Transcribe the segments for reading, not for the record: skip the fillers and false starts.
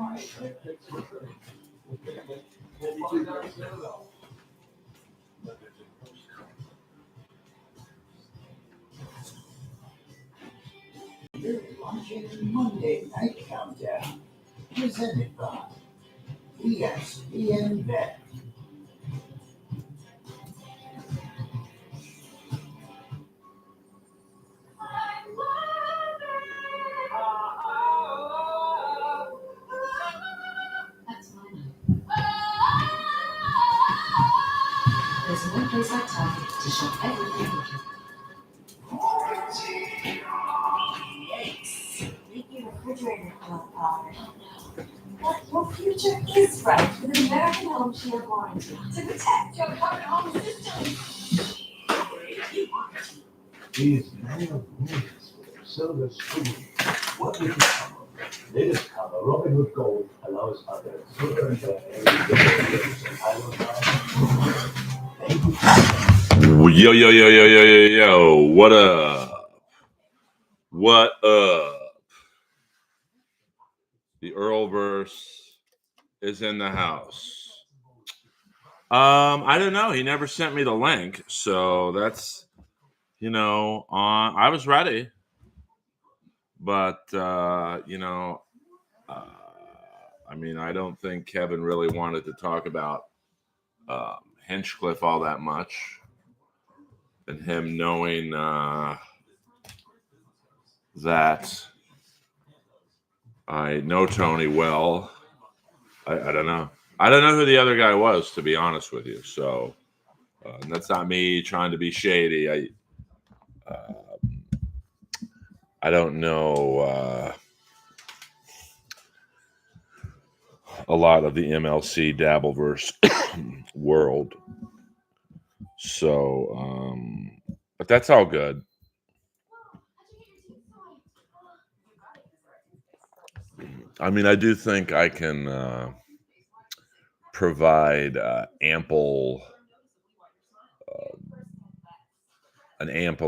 You're watching Monday Night Countdown, presented by ESPN Bet. There's no place like Target to shop everything. Yikes. Make your refrigerator fall apart. But your future is bright with an American Home Shield warranty to protect your current home system. These men of movies with silver spoon. What is the cover? This cover, Robin Hood Gold, allows others to earn their Yo, yo, yo, yo, yo, yo, yo. What up? What up? The Earlverse is in the house. I don't know. He never sent me the link. So that's, I was ready. But, I don't think Kevin really wanted to talk about Hinchcliffe all that much. And him knowing that I know Tony well. I don't know. I don't know who the other guy was, to be honest with you. So that's not me trying to be shady. I don't know a lot of the MLC Dabbleverse world. So, but that's all good. I mean, I do think I can provide an ample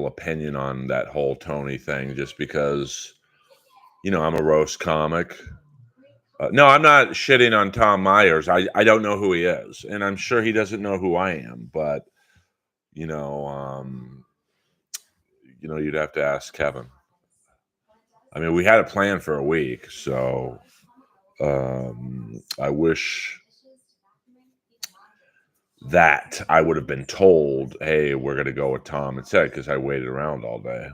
opinion on that whole Tony thing, just because, I'm a roast comic. No, I'm not shitting on Tom Myers. I don't know who he is, and I'm sure he doesn't know who I am. But you'd have to ask Kevin. I mean, we had a plan for a week, so I wish that I would have been told, hey, we're going to go with Tom instead, because I waited around all day.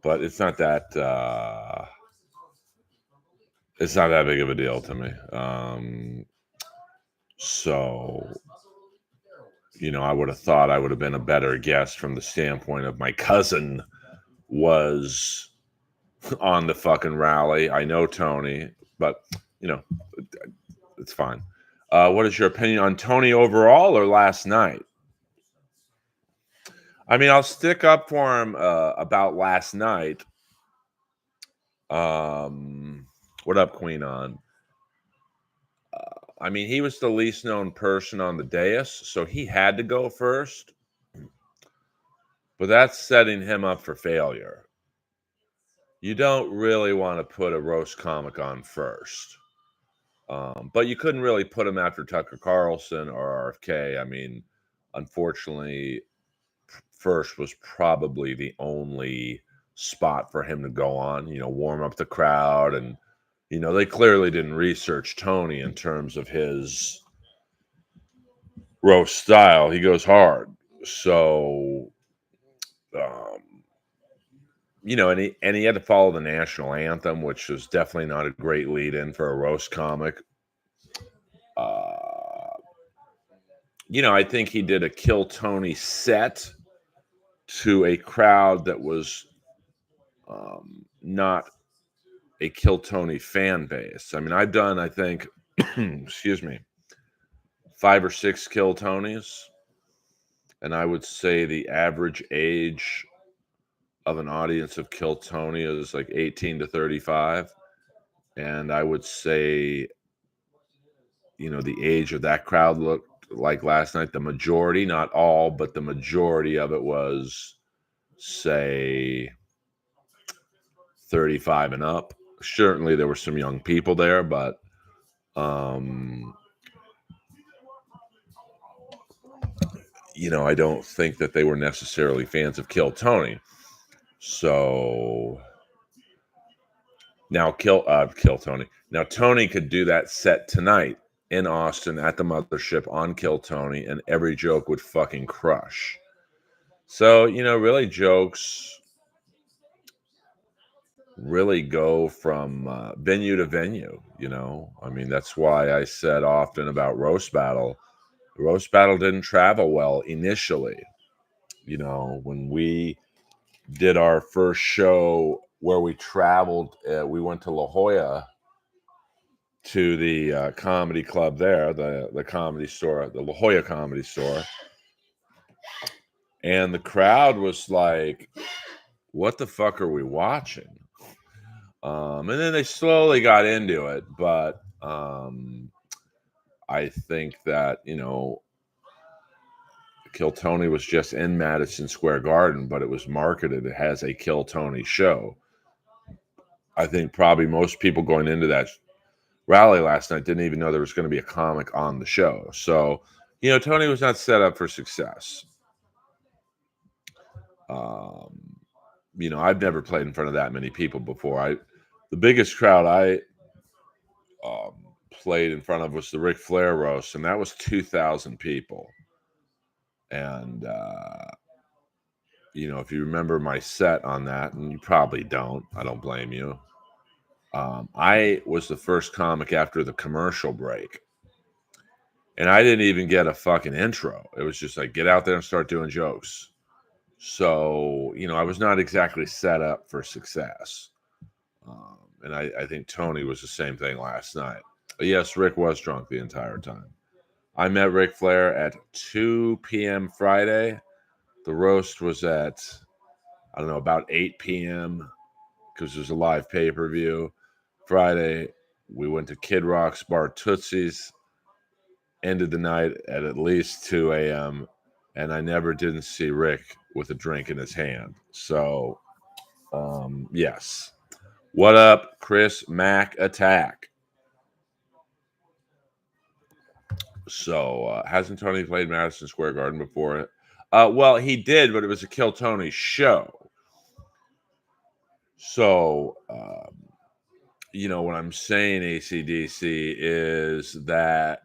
But it's not that big of a deal to me. So, I would have thought I would have been a better guest from the standpoint of my cousin was on the fucking rally. I know Tony, but, it's fine. What is your opinion on Tony overall or last night? I mean, I'll stick up for him about last night. What up, Queen On? I mean, he was the least known person on the dais, so he had to go first. But that's setting him up for failure. You don't really want to put a roast comic on first. But you couldn't really put him after Tucker Carlson or RFK. I mean, unfortunately, first was probably the only spot for him to go on, warm up the crowd. And, they clearly didn't research Tony in terms of his roast style. He goes hard. So, and he had to follow the national anthem, which was definitely not a great lead-in for a roast comic. I think he did a Kill Tony set to a crowd that was not a Kill Tony fan base. I mean, I've done, I think, 5 or 6 Kill Tonys, and I would say the average age of an audience of Kill Tony is like 18 to 35. And I would say, the age of that crowd looked like last night, the majority, not all, but the majority of it was, say, 35 and up. certainly there were some young people there, but I don't think that they were necessarily fans of Kill Tony. So now Kill Tony. Now Tony could do that set tonight in Austin at the Mothership on Kill Tony, and every joke would fucking crush. So really jokes really go from venue to venue. I mean, that's why I said often about Roast Battle. Roast Battle didn't travel well initially. When we did our first show where we traveled, we went to La Jolla to the comedy club there, the comedy store, the La Jolla Comedy Store, and the crowd was like, "What the fuck are we watching?" And then they slowly got into it, but I think that Kill Tony was just in Madison Square Garden, but it was marketed as a Kill Tony show. I think probably most people going into that rally last night didn't even know there was going to be a comic on the show. So, Tony was not set up for success. I've never played in front of that many people before. The biggest crowd I played in front of was the Ric Flair roast, and that was 2,000 people. And if you remember my set on that, and you probably don't, I don't blame you. I was the first comic after the commercial break. And I didn't even get a fucking intro. It was just like, get out there and start doing jokes. So, I was not exactly set up for success. And I think Tony was the same thing last night. But yes, Rick was drunk the entire time. I met Ric Flair at 2 p.m. Friday. The roast was at, I don't know, about 8 p.m. because there's a live pay-per-view. Friday, we went to Kid Rock's bar Tootsie's. Ended the night at least 2 a.m. And I never didn't see Rick with a drink in his hand. So, yes. What up, Chris Mack Attack? So, hasn't Tony played Madison Square Garden before? Well, he did, but it was a Kill Tony show. So, when I'm saying AC/DC is that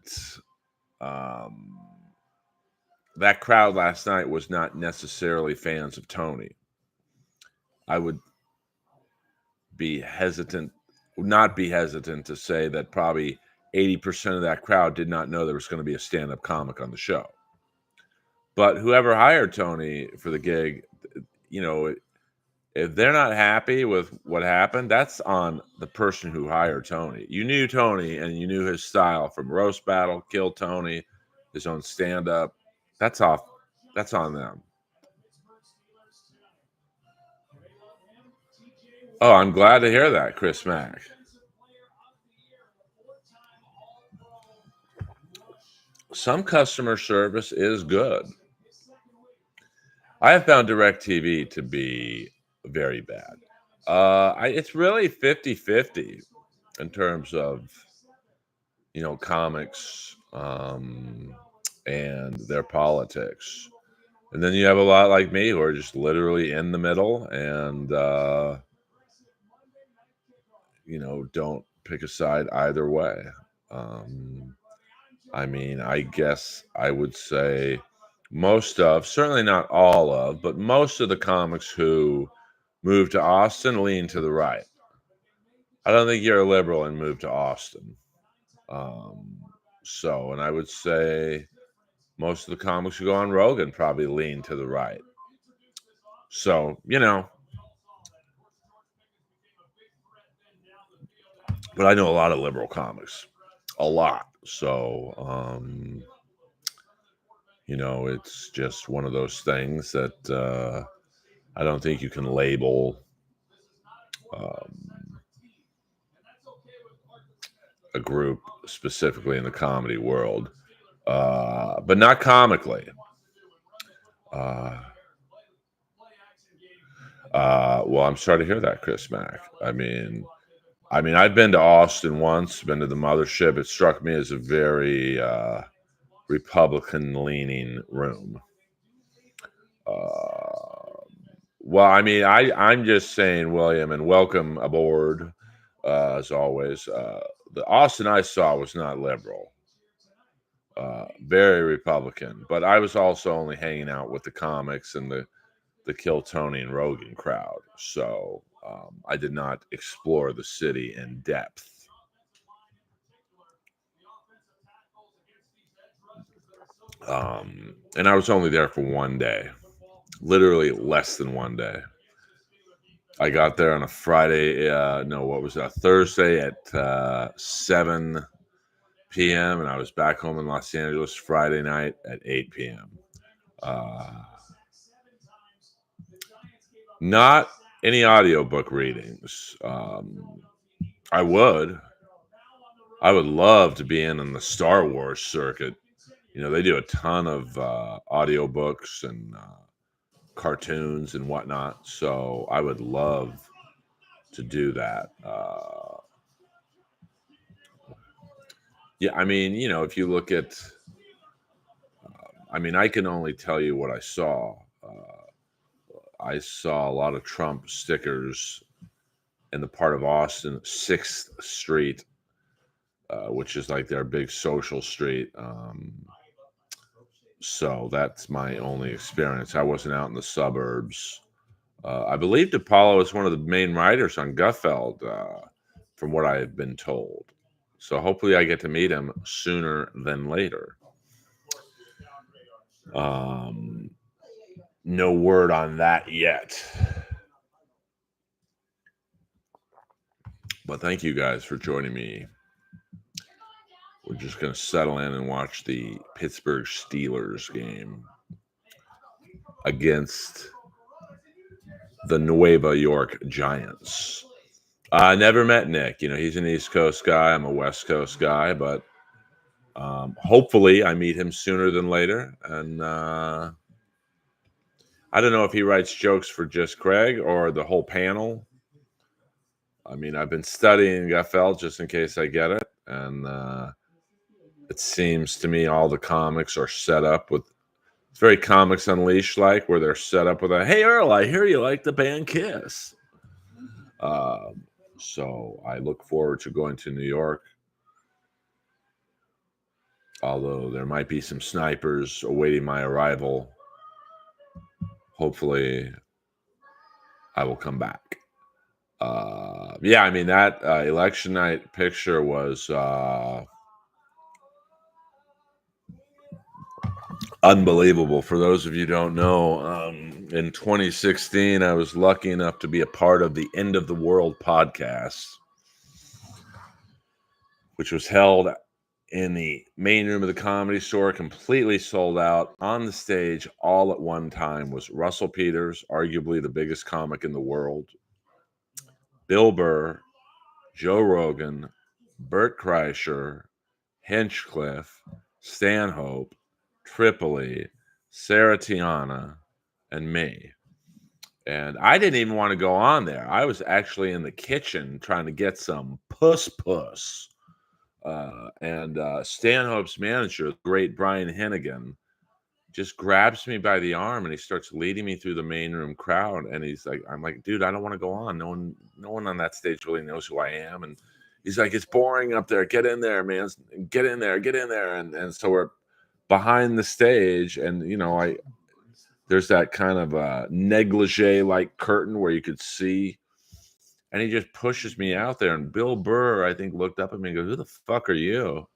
that crowd last night was not necessarily fans of Tony. I would not be hesitant to say that probably 80% of that crowd did not know there was going to be a stand-up comic on the show. But whoever hired Tony for the gig, if they're not happy with what happened, that's on the person who hired Tony. You knew Tony and you knew his style from Roast Battle, Kill Tony, his own stand-up. That's on them. Oh, I'm glad to hear that, Chris Mack. Some customer service is good. I have found DirecTV to be very bad. It's really 50-50 in terms of, comics and their politics. And then you have a lot like me who are just literally in the middle and, don't pick a side either way. I guess I would say certainly not all of, but most of the comics who move to Austin lean to the right. I don't think you're a liberal and move to Austin. And I would say most of the comics who go on Rogan probably lean to the right. So, but I know a lot of liberal comics, a lot. So, it's just one of those things that I don't think you can label a group specifically in the comedy world, but not comically. Well, I'm sorry to hear that, Chris Mack. I mean, I mean, I've been to Austin once, been to the mothership. It struck me as a very Republican-leaning room. Well, I mean, I'm just saying, William, and welcome aboard, as always. The Austin I saw was not liberal, very Republican. But I was also only hanging out with the comics and the Kill Tony and Rogan crowd, so I did not explore the city in depth. And I was only there for one day, literally less than one day. I got there on a Friday. No, what was that? Thursday at 7 p.m. and I was back home in Los Angeles Friday night at 8 p.m. Not any audiobook readings. I would. I would love to be in the Star Wars circuit. You know, they do a ton of audiobooks and cartoons and whatnot. So I would love to do that. Yeah, I mean, you know, if you look at, I mean, I can only tell you what I saw. I saw a lot of Trump stickers in the part of Austin, 6th Street, which is like their big social street. So that's my only experience. I wasn't out in the suburbs. I believe DePaulo is one of the main writers on Gutfeld, from what I have been told. So hopefully I get to meet him sooner than later. No word on that yet. But thank you guys for joining me. We're just going to settle in and watch the Pittsburgh Steelers game against the Nueva York Giants. I never met Nick. You know, he's an East Coast guy. I'm a West Coast guy, but hopefully I meet him sooner than later. And I don't know if he writes jokes for just Craig or the whole panel. I mean, I've been studying Gutfeld just in case I get it. And it seems to me all the comics are set up with, it's very Comics Unleashed like, where they're set up with a, hey, Earl, I hear you like the band Kiss. So I look forward to going to New York. Although there might be some snipers awaiting my arrival. Hopefully I will come back. Yeah, I mean, that election night picture was unbelievable. For those of you who don't know, in 2016, I was lucky enough to be a part of the End of the World podcast, which was held in the main room of the Comedy Store, completely sold out. On the stage all at one time was Russell Peters, arguably the biggest comic in the world, Bill Burr, Joe Rogan, Bert Kreischer, Hinchcliffe, Stanhope, Tripoli, Sarah Tiana, and me. And I didn't even want to go on there. I was actually in the kitchen trying to get some puss. And Stanhope's manager, the great Brian Hennigan, just grabs me by the arm and he starts leading me through the main room crowd. And he's like, I'm like, dude, I don't want to go on. No one on that stage really knows who I am. And he's like, it's boring up there. Get in there, man. Get in there. And so we're behind the stage. And, you know, there's that kind of negligee like curtain where you could see. And he just pushes me out there. And Bill Burr, I think, looked up at me and goes, who the fuck are you?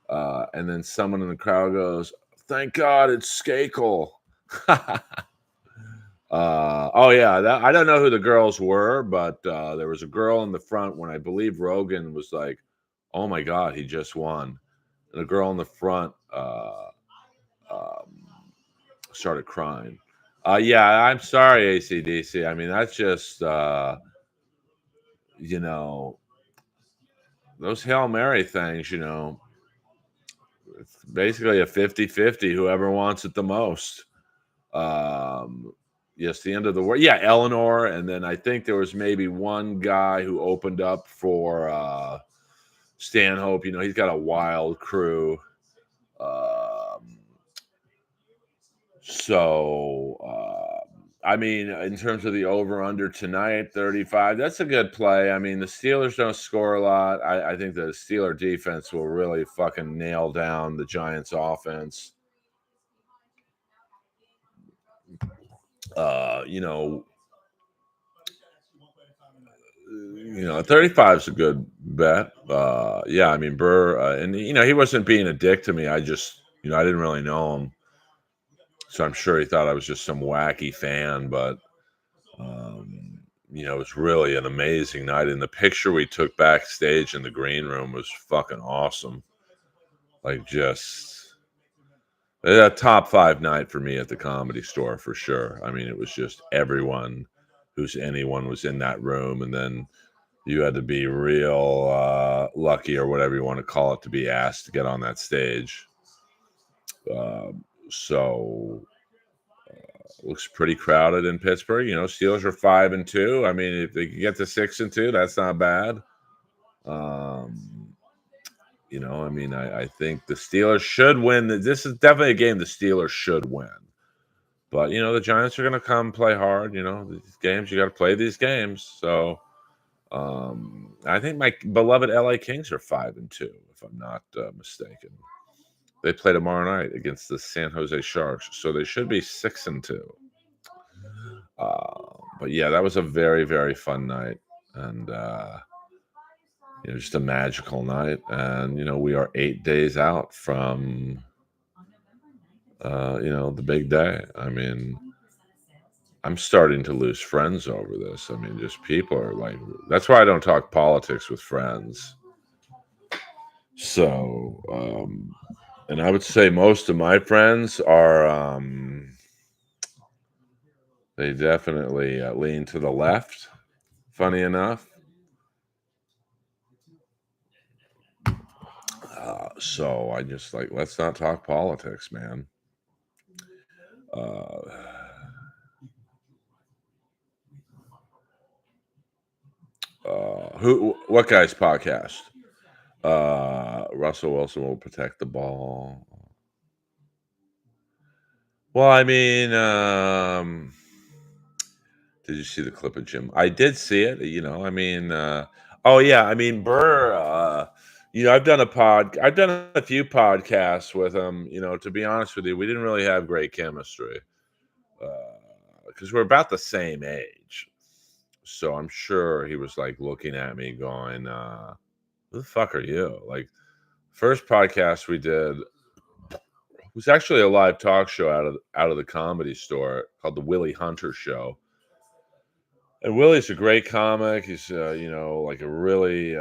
And then someone in the crowd goes, thank God it's Skakel. Oh, yeah. I don't know who the girls were, but there was a girl in the front when I believe Rogan was like, oh, my God, he just won. And the girl in the front started crying. Yeah, I'm sorry, AC/DC. I mean, that's just, you know, those Hail Mary things, you know, it's basically a 50-50, whoever wants it the most. Yes, the end of the world. Yeah, Eleanor, and then I think there was maybe one guy who opened up for Stanhope. He's got a wild crew. Um, I mean, in terms of the over under tonight, 35, that's a good play. I mean, the Steelers don't score a lot. I think the Steeler defense will really fucking nail down the Giants offense. Uh, you know, 35 is a good bet. Yeah, I mean Burr, and he wasn't being a dick to me. I just, I didn't really know him, so I'm sure he thought I was just some wacky fan. But it was really an amazing night, and the picture we took backstage in the green room was fucking awesome. Like, just a top 5 night for me at the Comedy Store for sure. I mean, it was just everyone anyone was in that room, and then you had to be real lucky or whatever you want to call it to be asked to get on that stage. So looks pretty crowded in Pittsburgh. Steelers are 5-2. I mean, if they can get to 6-2, that's not bad. I mean, I think the Steelers should win. This is definitely a game the Steelers should win. But the Giants are going to come play hard. These games, you got to play these games. So I think my beloved LA Kings are 5-2, if I'm not mistaken. They play tomorrow night against the San Jose Sharks, so they should be 6-2. But yeah, that was a very, very fun night, and just a magical night. And we are 8 days out from the big day. I mean, I'm starting to lose friends over this. I mean, just people are like, that's why I don't talk politics with friends. So, and I would say most of my friends are, they definitely lean to the left, funny enough. So I just like, let's not talk politics, man. Uh, what guy's podcast? Russell Wilson will protect the ball. Well, I mean, did you see the clip of Jim? I did see it. I mean, oh yeah, I mean Burr. I've done a few podcasts with him. To be honest with you, we didn't really have great chemistry because we're about the same age. So I'm sure he was like looking at me, going, "Who the fuck are you?" Like, first podcast we did was actually a live talk show out of the Comedy Store called the Willie Hunter Show. And Willie's a great comic. He's like a really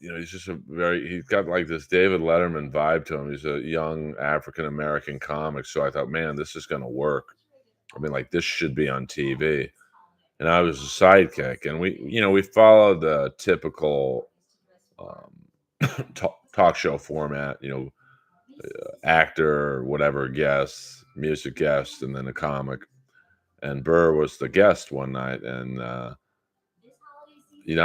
he's just he's got like this David Letterman vibe to him. He's a young African American comic. So I thought, man, this is going to work. I mean, like, this should be on TV. And I was a sidekick, and we followed the typical talk show format. Actor, whatever, guest, music guest, and then a comic. And Burr was the guest one night, and I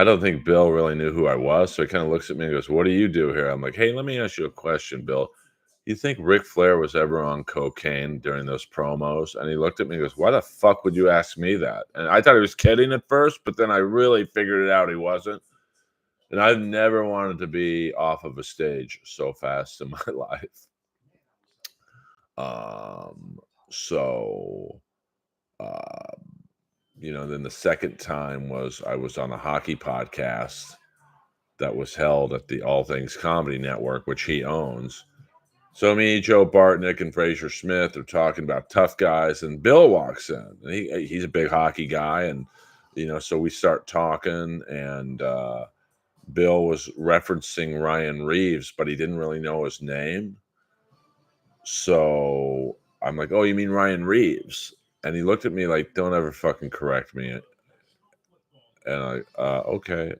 don't think Bill really knew who I was, so he kind of looks at me and goes, "What do you do here?" I'm like, "Hey, let me ask you a question, Bill. You think Ric Flair was ever on cocaine during those promos?" And he looked at me and goes, "Why the fuck would you ask me that?" And I thought he was kidding at first, but then I really figured it out he wasn't. And I've never wanted to be off of a stage so fast in my life. So, uh, then the second time was I was on a hockey podcast that was held at the All Things Comedy Network, which he owns. So me, Joe Bartnick, and Fraser Smith are talking about tough guys, and Bill walks in. And he's a big hockey guy, and so we start talking, and Bill was referencing Ryan Reeves, but he didn't really know his name. So I'm like, "Oh, you mean Ryan Reeves?" And he looked at me like, "Don't ever fucking correct me." And okay.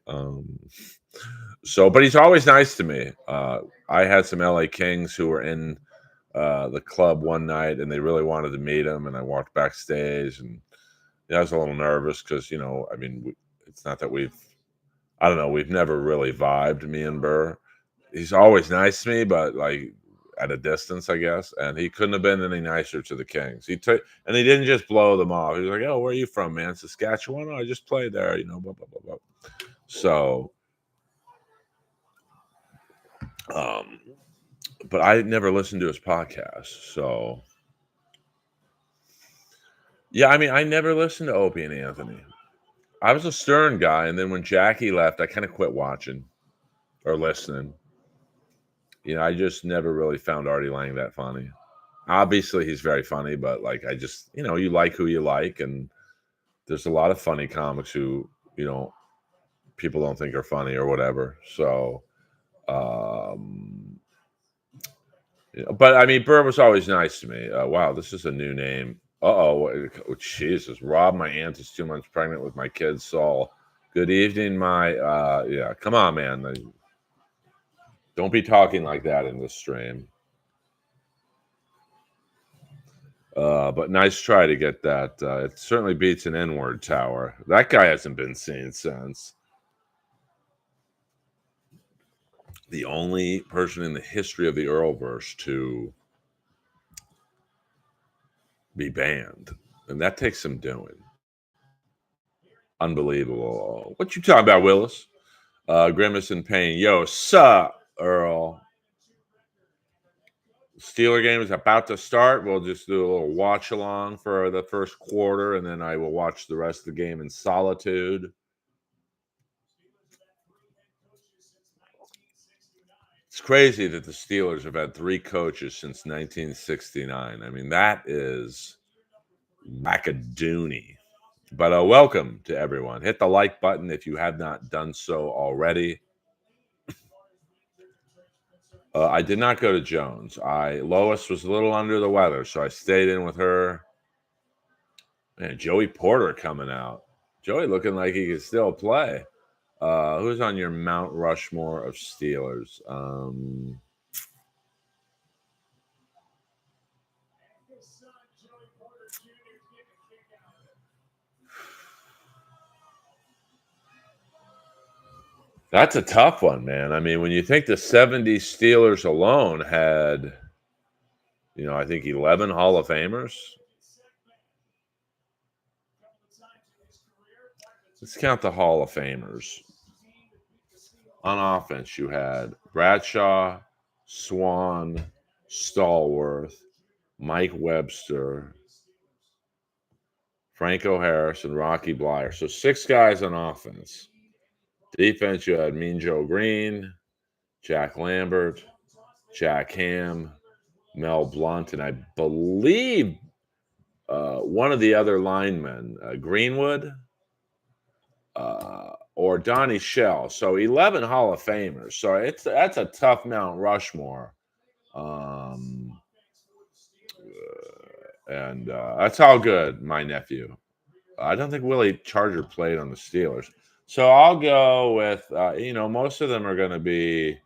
So, but he's always nice to me. I had some LA Kings who were in the club one night, and they really wanted to meet him, and I walked backstage, and I was a little nervous because I mean, it's not that I don't know, we've never really vibed, me and Burr. He's always nice to me, but like at a distance, I guess. And he couldn't have been any nicer to the Kings. And he didn't just blow them off. He was like, "Oh, where are you from, man? Saskatchewan? Oh, I just played there, blah blah blah blah." So, but I never listened to his podcast. So, yeah, I mean, I never listened to Opie and Anthony. I was a Stern guy, and then when Jackie left, I kind of quit watching or listening. I just never really found Artie Lang that funny. Obviously, he's very funny, but like I just, you like who you like, and there's a lot of funny comics who, people don't think are funny or whatever. So, um, but I mean, Burr was always nice to me. Wow, this is a new name. Oh, Jesus! Rob, my aunt is 2 months pregnant with my kid Saul. Good evening, my yeah. Come on, man. Don't be talking like that in this stream. But nice try to get that. It certainly beats an N-word tower. That guy hasn't been seen since. The only person in the history of the Earlverse to be banned. And that takes some doing. Unbelievable. What you talking about, Willis? Grimace and Pain. Yo, sup, Earl? Steeler game is about to start. We'll just do a little watch along for the first quarter, and then I will watch the rest of the game in solitude. It's crazy that the Steelers have had 3 coaches since 1969. I mean, that is wackadoony. But welcome to everyone. Hit the like button if you have not done so already. I did not go to Jones. Lois was a little under the weather, so I stayed in with her. Man, Joey Porter coming out. Joey looking like he could still play. Who's on your Mount Rushmore of Steelers? That's a tough one, man. I mean, when you think the 70s Steelers alone had, I think 11 Hall of Famers. Let's count the Hall of Famers. On offense, you had Bradshaw, Swan, Stallworth, Mike Webster, Franco Harris, and Rocky Blyer. So 6 guys on offense. Defense, you had Mean Joe Green, Jack Lambert, Jack Ham, Mel Blount, and I believe one of the other linemen, Greenwood or Donnie Shell. So 11 Hall of Famers. So that's a tough Mount Rushmore. And that's all good, my nephew. I don't think Willie Charger played on the Steelers. So I'll go with, most of them are going to be,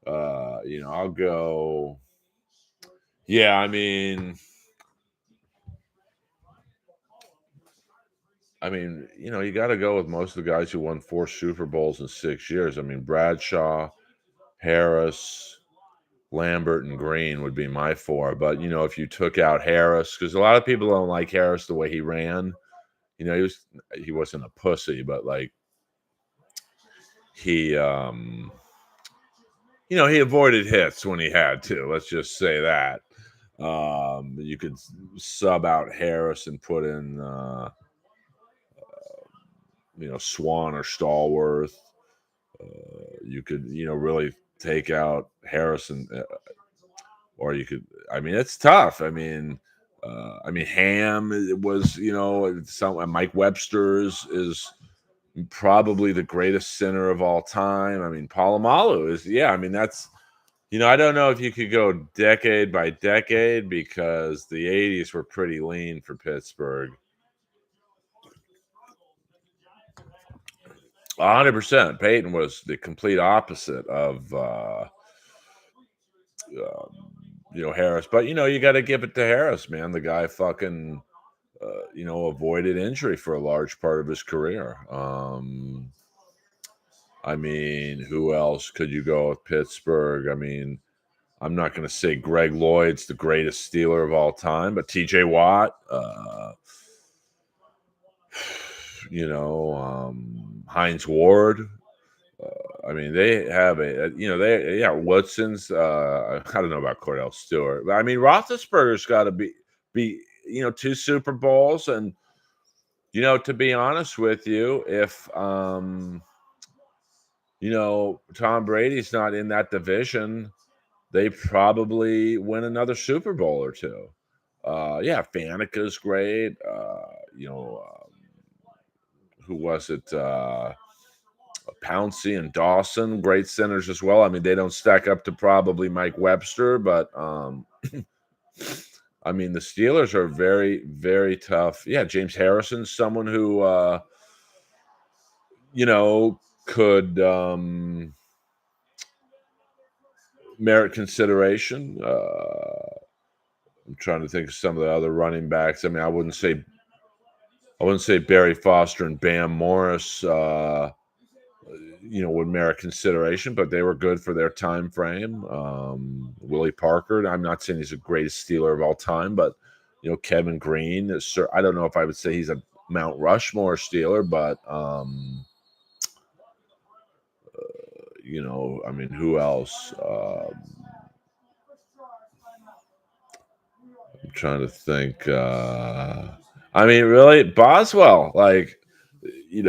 I'll go. Yeah, I mean, you got to go with most of the guys who won 4 Super Bowls in 6 years. I mean, Bradshaw, Harris, Lambert, and Green would be my 4. But, if you took out Harris, because a lot of people don't like Harris the way he ran. He wasn't a pussy, but like he he avoided hits when he had to. Let's just say that. You could sub out Harris and put in Swan or Stallworth. You could really take out Harrison, or you could. I mean, it's tough. I mean, Ham was Mike Webster is probably the greatest center of all time. I mean, Palomalu is, I mean, that's, I don't know if you could go decade by decade because the 80s were pretty lean for Pittsburgh. 100%. Peyton was the complete opposite of Harris. But you got to give it to Harris, man. The guy fucking avoided injury for a large part of his career. I mean, who else could you go with Pittsburgh? I mean, I'm not going to say Greg Lloyd's the greatest Steeler of all time, but T.J. Watt, Heinz Ward. I mean, they have Woodson's. I don't know about Cordell Stewart, but I mean, Roethlisberger's got to be 2 Super Bowls, and to be honest with you, if Tom Brady's not in that division, they probably win another Super Bowl or two. Faneca's great. Who was it? Pouncey and Dawson, great centers as well. I mean, they don't stack up to probably Mike Webster, but I mean, the Steelers are very, very tough. Yeah, James Harrison's someone who could merit consideration. I'm trying to think of some of the other running backs. I mean, I wouldn't say Barry Foster and Bam Morris would merit consideration, but they were good for their time frame. Willie Parker, I'm not saying he's the greatest Steeler of all time, but Kevin Green is, I don't know if I would say he's a Mount Rushmore Steeler, but I mean, who else? I'm trying to think. I mean, really, Boswell, like, you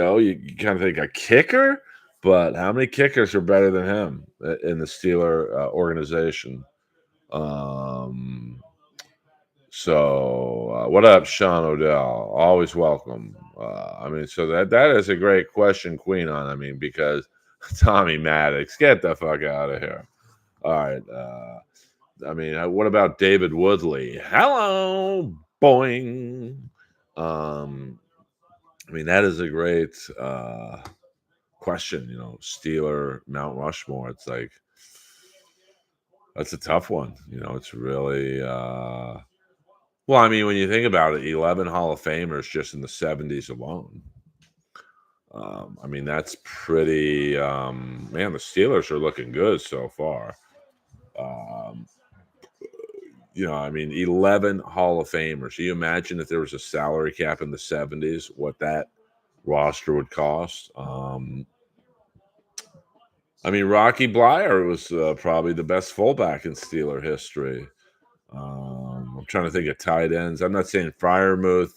kind of think a kicker, but how many kickers are better than him in the Steeler organization? So what up, Sean Odell? Always welcome. I mean, so that is a great question, Queen on. I mean, because Tommy Maddox, get the fuck out of here. All right. I mean, what about David Woodley? Hello, boing. I mean, that is a great question. Steeler Mount Rushmore. It's like that's a tough one. It's really well. I mean, when you think about it, 11 Hall of Famers just in the 70s alone. I mean, that's pretty. Man, the Steelers are looking good so far. I mean, 11 Hall of Famers. Can you imagine if there was a salary cap in the 70s, what that roster would cost? I mean, Rocky Bleier was probably the best fullback in Steeler history. I'm trying to think of tight ends. I'm not saying Freiermuth.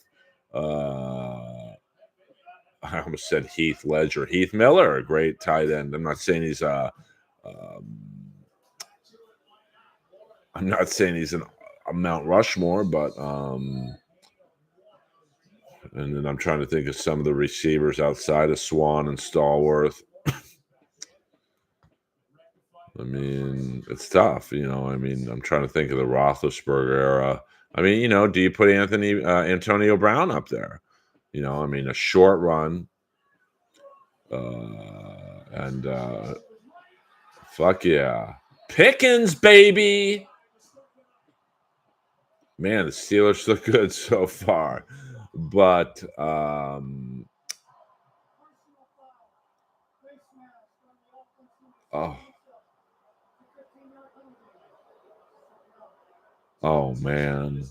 I almost said Heath Ledger. Heath Miller, a great tight end. I'm not saying he's I'm not saying he's a Mount Rushmore, but and then I'm trying to think of some of the receivers outside of Swan and Stallworth. I mean, it's tough, I mean, I'm trying to think of the Roethlisberger era. I mean, do you put Antonio Brown up there? I mean, a short run, and fuck yeah, Pickens, baby. Man, the Steelers look good so far, but oh man,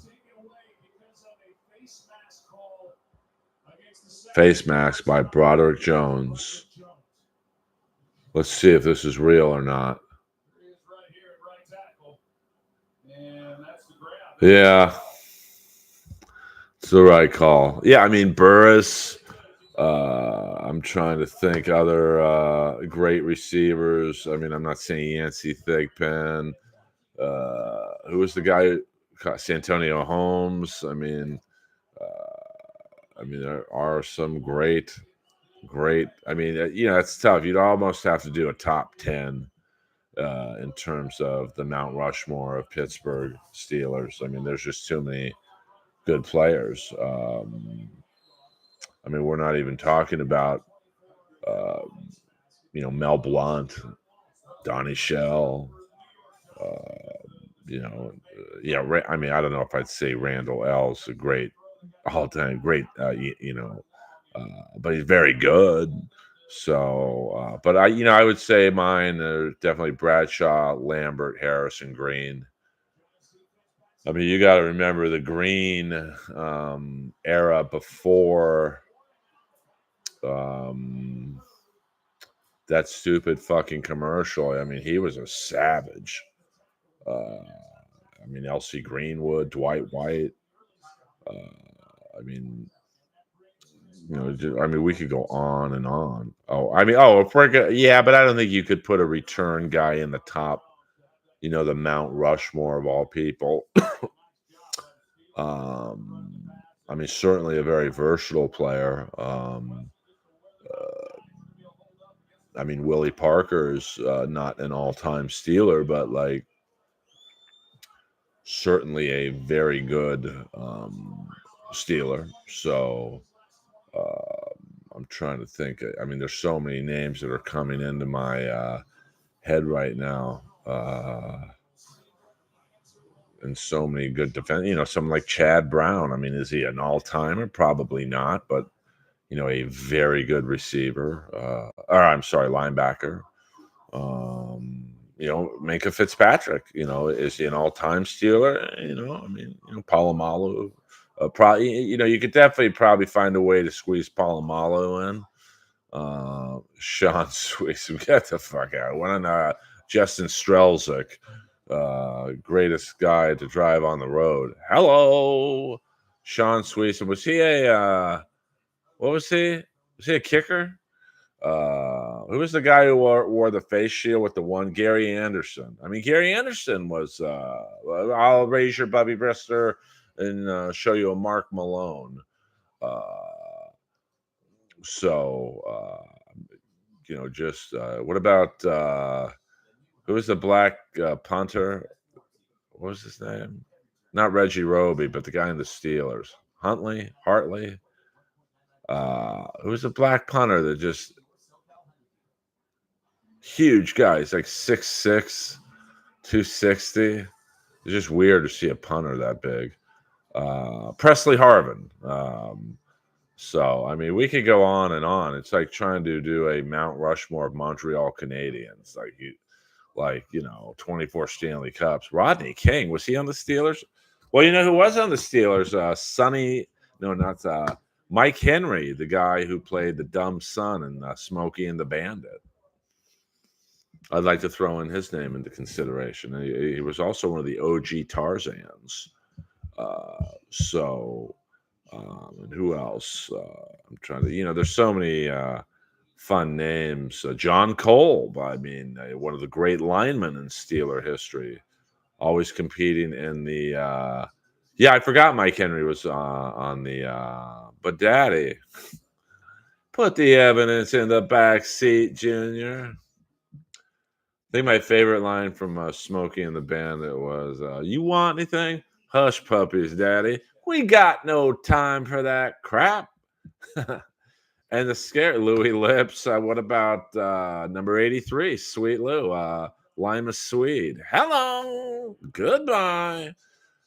face mask by Broderick Jones. Let's see if this is real or not. Yeah, it's the right call. Yeah, I mean, Burris. I'm trying to think other great receivers. I mean, I'm not saying Yancey Thigpen. Who was the guy who caught Santonio Holmes? I mean, there are some great. I mean, it's tough. You'd almost have to do a top 10 in terms of the Mount Rushmore of Pittsburgh Steelers. I mean, there's just too many good players. I mean, we're not even talking about, Mel Blount, Donnie Shell, I mean, I don't know if I'd say Randall L's a great all-time great, but he's very good. So, but I would say mine are definitely Bradshaw, Lambert, Harrison, Green. I mean, you got to remember the Green era before um, that stupid fucking commercial. I mean, he was a savage. Uh, I mean, L.C. Greenwood, Dwight White. I mean, I mean, we could go on and on. If we're yeah, but I don't think you could put a return guy in the top. The Mount Rushmore of all people. I mean, certainly a very versatile player. I mean, Willie Parker's not an all-time Steeler, but like certainly a very good Steeler. So I'm trying to think. I mean, there's so many names that are coming into my head right now. And so many good defense. Someone like Chad Brown. I mean, is he an all-timer? Probably not, but a very good receiver. Or I'm sorry, linebacker. Minka Fitzpatrick. Is he an all-time Steeler? I mean, Palomalu. Probably, you could definitely probably find a way to squeeze Palomalu in. Sean Sweet, get the fuck out. When Justin Strelzik, greatest guy to drive on the road. Hello, Sean Sweetson. Was he what was he? Was he a kicker? Who was the guy who wore the face shield with the one? Gary Anderson. I mean, Gary Anderson was. I'll raise your Bubby Brister and show you a Mark Malone. What about who was the black punter? What was his name? Not Reggie Roby, but the guy in the Steelers. Hartley. Who was the black punter that just huge guy? He's like 6'6", 260. It's just weird to see a punter that big. Presley Harvin. So, I mean, we could go on and on. It's like trying to do a Mount Rushmore of Montreal Canadiens. 24 Stanley Cups. Rodney King, was he on the Steelers? Well, who was on the Steelers? Mike Henry, the guy who played the dumb son in Smokey and the Bandit. I'd like to throw in his name into consideration. He was also one of the OG Tarzans. And who else? I'm trying to, there's so many fun names. John Kolb, I mean, one of the great linemen in Steeler history, always competing in the. I forgot Mike Henry was on the. But Daddy, put the evidence in the back seat, Junior. I think my favorite line from Smokey and the Bandit was, "You want anything? Hush puppies, Daddy. We got no time for that crap." And the scare Louis Lips. What about number 83, Sweet Lou, Lima Swede? Hello, goodbye.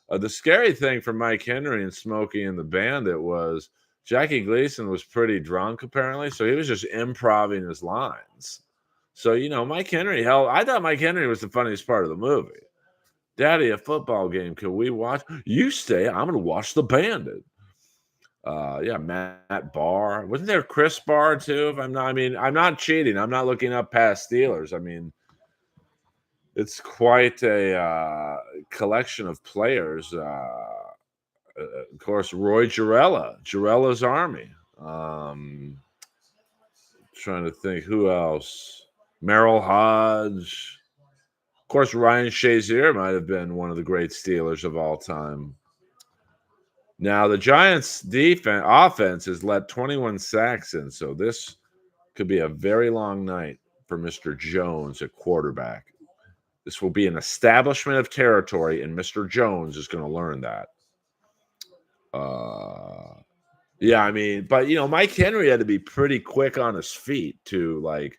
The scary thing for Mike Henry and Smokey and the Bandit was Jackie Gleason was pretty drunk apparently, so he was just improvising his lines. So Mike Henry. I thought Mike Henry was the funniest part of the movie. Daddy, a football game. Can we watch? You stay. I'm going to watch the Bandit. Matt Barr. Wasn't there Chris Barr too? I'm not cheating. I'm not looking up past Steelers. I mean, it's quite a collection of players. Of course, Roy Girella's Army. Trying to think who else. Merrill Hodge. Of course, Ryan Shazier might have been one of the great Steelers of all time. Now, the Giants' offense has let 21 sacks in, so this could be a very long night for Mr. Jones at quarterback. This will be an establishment of territory, and Mr. Jones is going to learn that. But Mike Henry had to be pretty quick on his feet to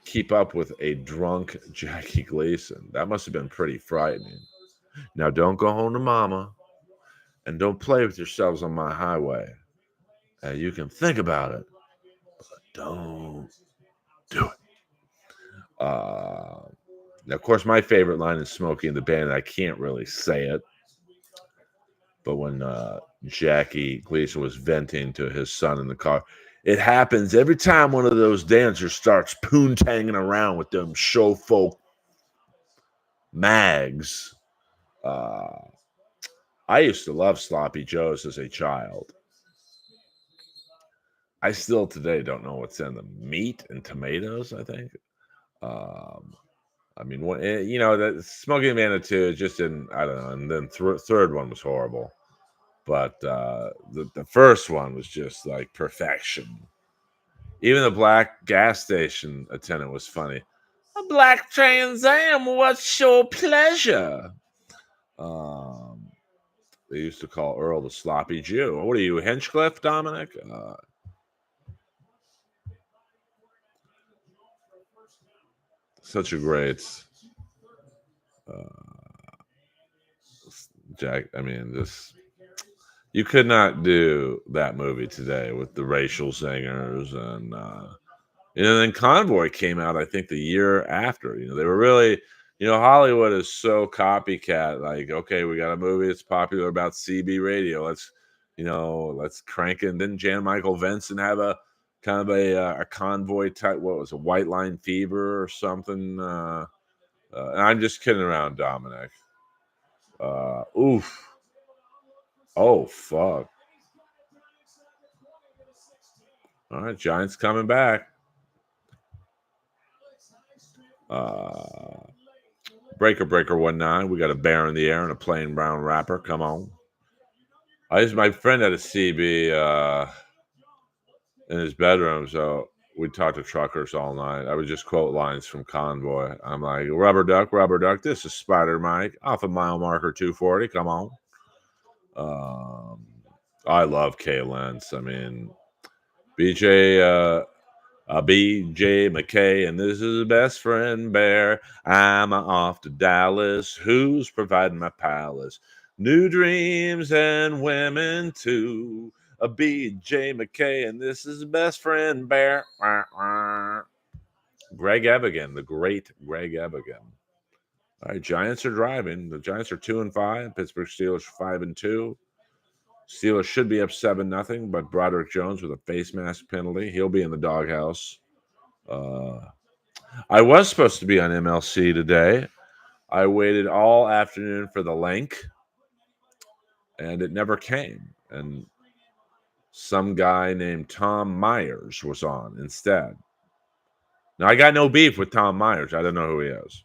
keep up with a drunk Jackie Gleason. That must have been pretty frightening. Now, don't go home to mama and don't play with yourselves on my highway. You can think about it, but don't do it. Now, of course, my favorite line is Smokey and the Bandit. I can't really say it, but when Jackie Gleason was venting to his son in the car, it happens every time one of those dancers starts poontanging around with them show folk mags. I used to love Sloppy Joes as a child. I still today don't know what's in them. Meat and tomatoes, I think. I mean, the Smoking Bandit 2 just didn't, I don't know. And then third one was horrible. But the first one was just like perfection. Even the black gas station attendant was funny. A black Trans Am, what's your pleasure? They used to call Earl the sloppy Jew. What are you, Hinchcliffe, Dominic? Such a great Jack. I mean, you could not do that movie today with the racial singers and then Convoy came out, I think, the year after. They were really, Hollywood is so copycat. Like, okay, we got a movie that's popular about CB radio. Let's crank it. And didn't Jan Michael Vincent have a kind of a Convoy type? What was it, White Line Fever or something? And I'm just kidding around, Dominic. Oof. Oh, fuck. All right, Giants coming back. Breaker 19. We got a bear in the air and a plain brown wrapper. Come on. My friend had a CB in his bedroom, so we talked to truckers all night. I would just quote lines from Convoy. I'm like, rubber duck. This is Spider Mike off of mile marker 240. Come on. I love Kay Lentz. I mean, BJ McKay, and this is his best friend Bear. I'm off to Dallas. Who's providing my palace? New dreams and women too. BJ McKay, and this is his best friend Bear. Greg Evigan, the great Greg Evigan. All right, Giants are driving. The Giants are 2-5. Pittsburgh Steelers 5-2. Steelers should be up 7-0, but Broderick Jones with a face mask penalty. He'll be in the doghouse. I was supposed to be on MLC today. I waited all afternoon for the link, and it never came. And some guy named Tom Myers was on instead. Now, I got no beef with Tom Myers. I don't know who he is.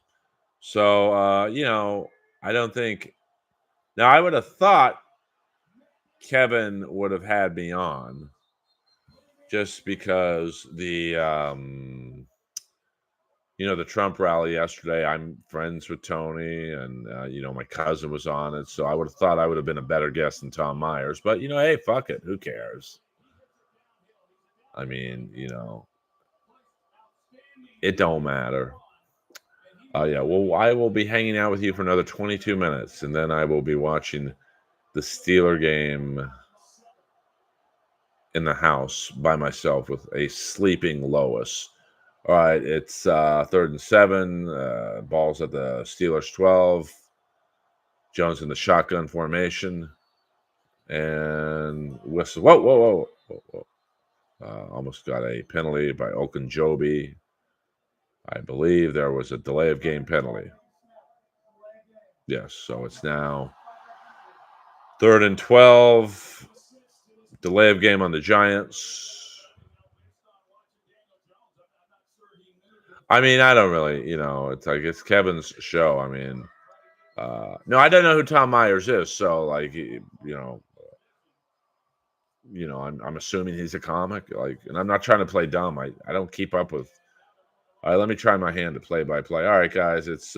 So, I don't think. Now, I would have thought Kevin would have had me on just because the Trump rally yesterday. I'm friends with Tony, and my cousin was on it, so I would have thought I would have been a better guest than Tom Myers. But hey, fuck it, who cares? I mean, it don't matter. Yeah, well, I will be hanging out with you for another 22 minutes, and then I will be watching the Steeler game in the house by myself with a sleeping Lois. All right, it's 3rd and 7. Ball's at the Steelers 12. Jones in the shotgun formation. And whistle. Whoa. Almost got a penalty by Okunjobi. I believe there was a delay of game penalty. Yes, so it's now 3rd and 12. Delay of game on the Giants. I mean, I don't really, it's like it's Kevin's show. I mean, no, I don't know who Tom Myers is. So, like, I'm assuming he's a comic. Like, and I'm not trying to play dumb. I don't keep up with. All right, let me try my hand to play by play. All right, guys, it's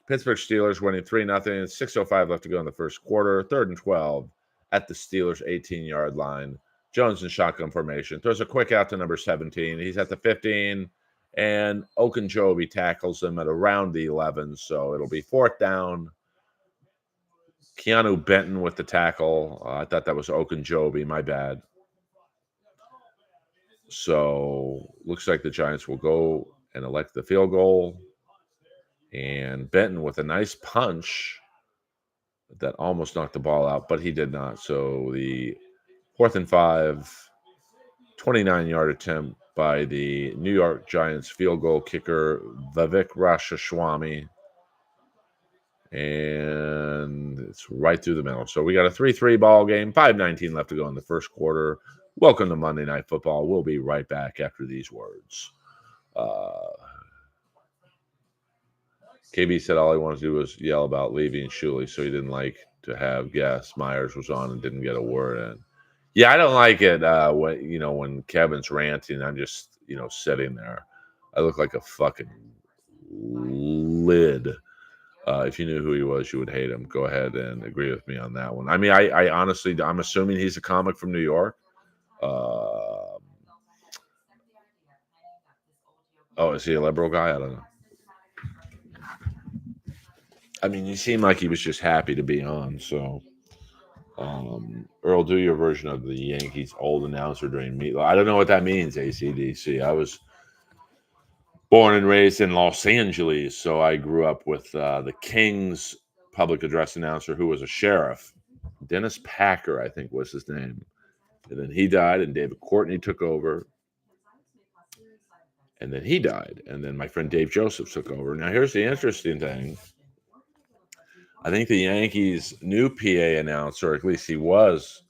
Pittsburgh Steelers winning 3-0. 6:05 left to go in the first quarter. 3rd and 12 at the Steelers' 18-yard line. Jones in shotgun formation. Throws a quick out to number 17. He's at the 15, And Okunjobi tackles him at around the 11, so it'll be 4th down. Keanu Benton with the tackle. I thought that was Okunjobi. My bad. So looks like the Giants will go and elect the field goal. And Benton with a nice punch that almost knocked the ball out, but he did not. So the 4th and 5, 29-yard attempt by the New York Giants field goal kicker, Vivek Ramaswamy. And it's right through the middle. So we got a 3-3 ball game, 5:19 left to go in the first quarter. Welcome to Monday Night Football. We'll be right back after these words. KB said all he wanted to do was yell about Levy and Shuley, so he didn't like to have guests. Myers was on and didn't get a word in. Yeah, I don't like it when Kevin's ranting. I'm just sitting there. I look like a fucking lid. If you knew who he was, you would hate him. Go ahead and agree with me on that one. I mean, I honestly, I'm assuming he's a comic from New York. Oh, is he a liberal guy? I don't know. I mean, you seem like he was just happy to be on. So, Earl, do your version of the Yankees' old announcer during meet. I don't know what that means, ACDC. I was born and raised in Los Angeles, so I grew up with the Kings public address announcer who was a sheriff. Dennis Packer, I think, was his name. And then he died, and David Courtney took over. And then he died. And then my friend Dave Joseph took over. Now, here's the interesting thing. I think the Yankees' new PA announcer, or at least he was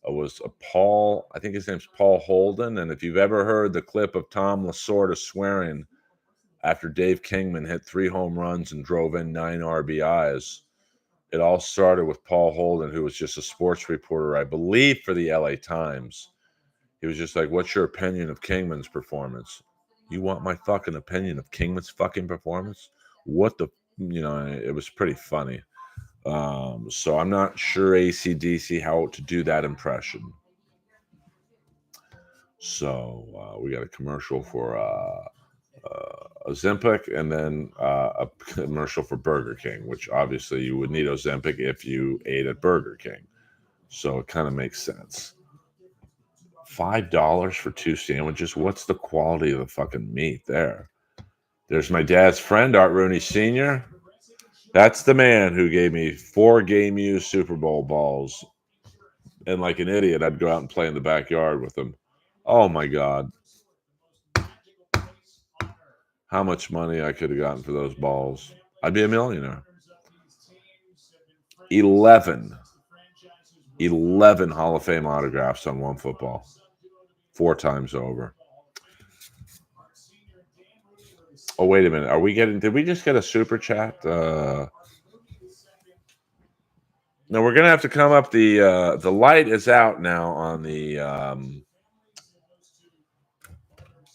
a Paul, I think his name's Paul Holden. And if you've ever heard the clip of Tom Lasorda swearing after Dave Kingman hit 3 home runs and drove in 9 RBIs, it all started with Paul Holden, who was just a sports reporter, I believe, for the LA Times. He was just like, what's your opinion of Kingman's performance? You want my fucking opinion of Kingman's fucking performance? What the, it was pretty funny. So I'm not sure AC/DC how to do that impression. So we got a commercial for Ozempic and then a commercial for Burger King, which obviously you would need Ozempic if you ate at Burger King. So it kind of makes sense. $5 for 2 sandwiches. What's the quality of the fucking meat there? There's my dad's friend, Art Rooney Sr. That's the man who gave me 4 game used Super Bowl balls. And like an idiot, I'd go out and play in the backyard with him. Oh my God. How much money I could have gotten for those balls. I'd be a millionaire. 11 Hall of Fame autographs on one football. 4 times over. Oh, wait a minute. Did we just get a super chat? No, we're going to have to come up. The light is out now on the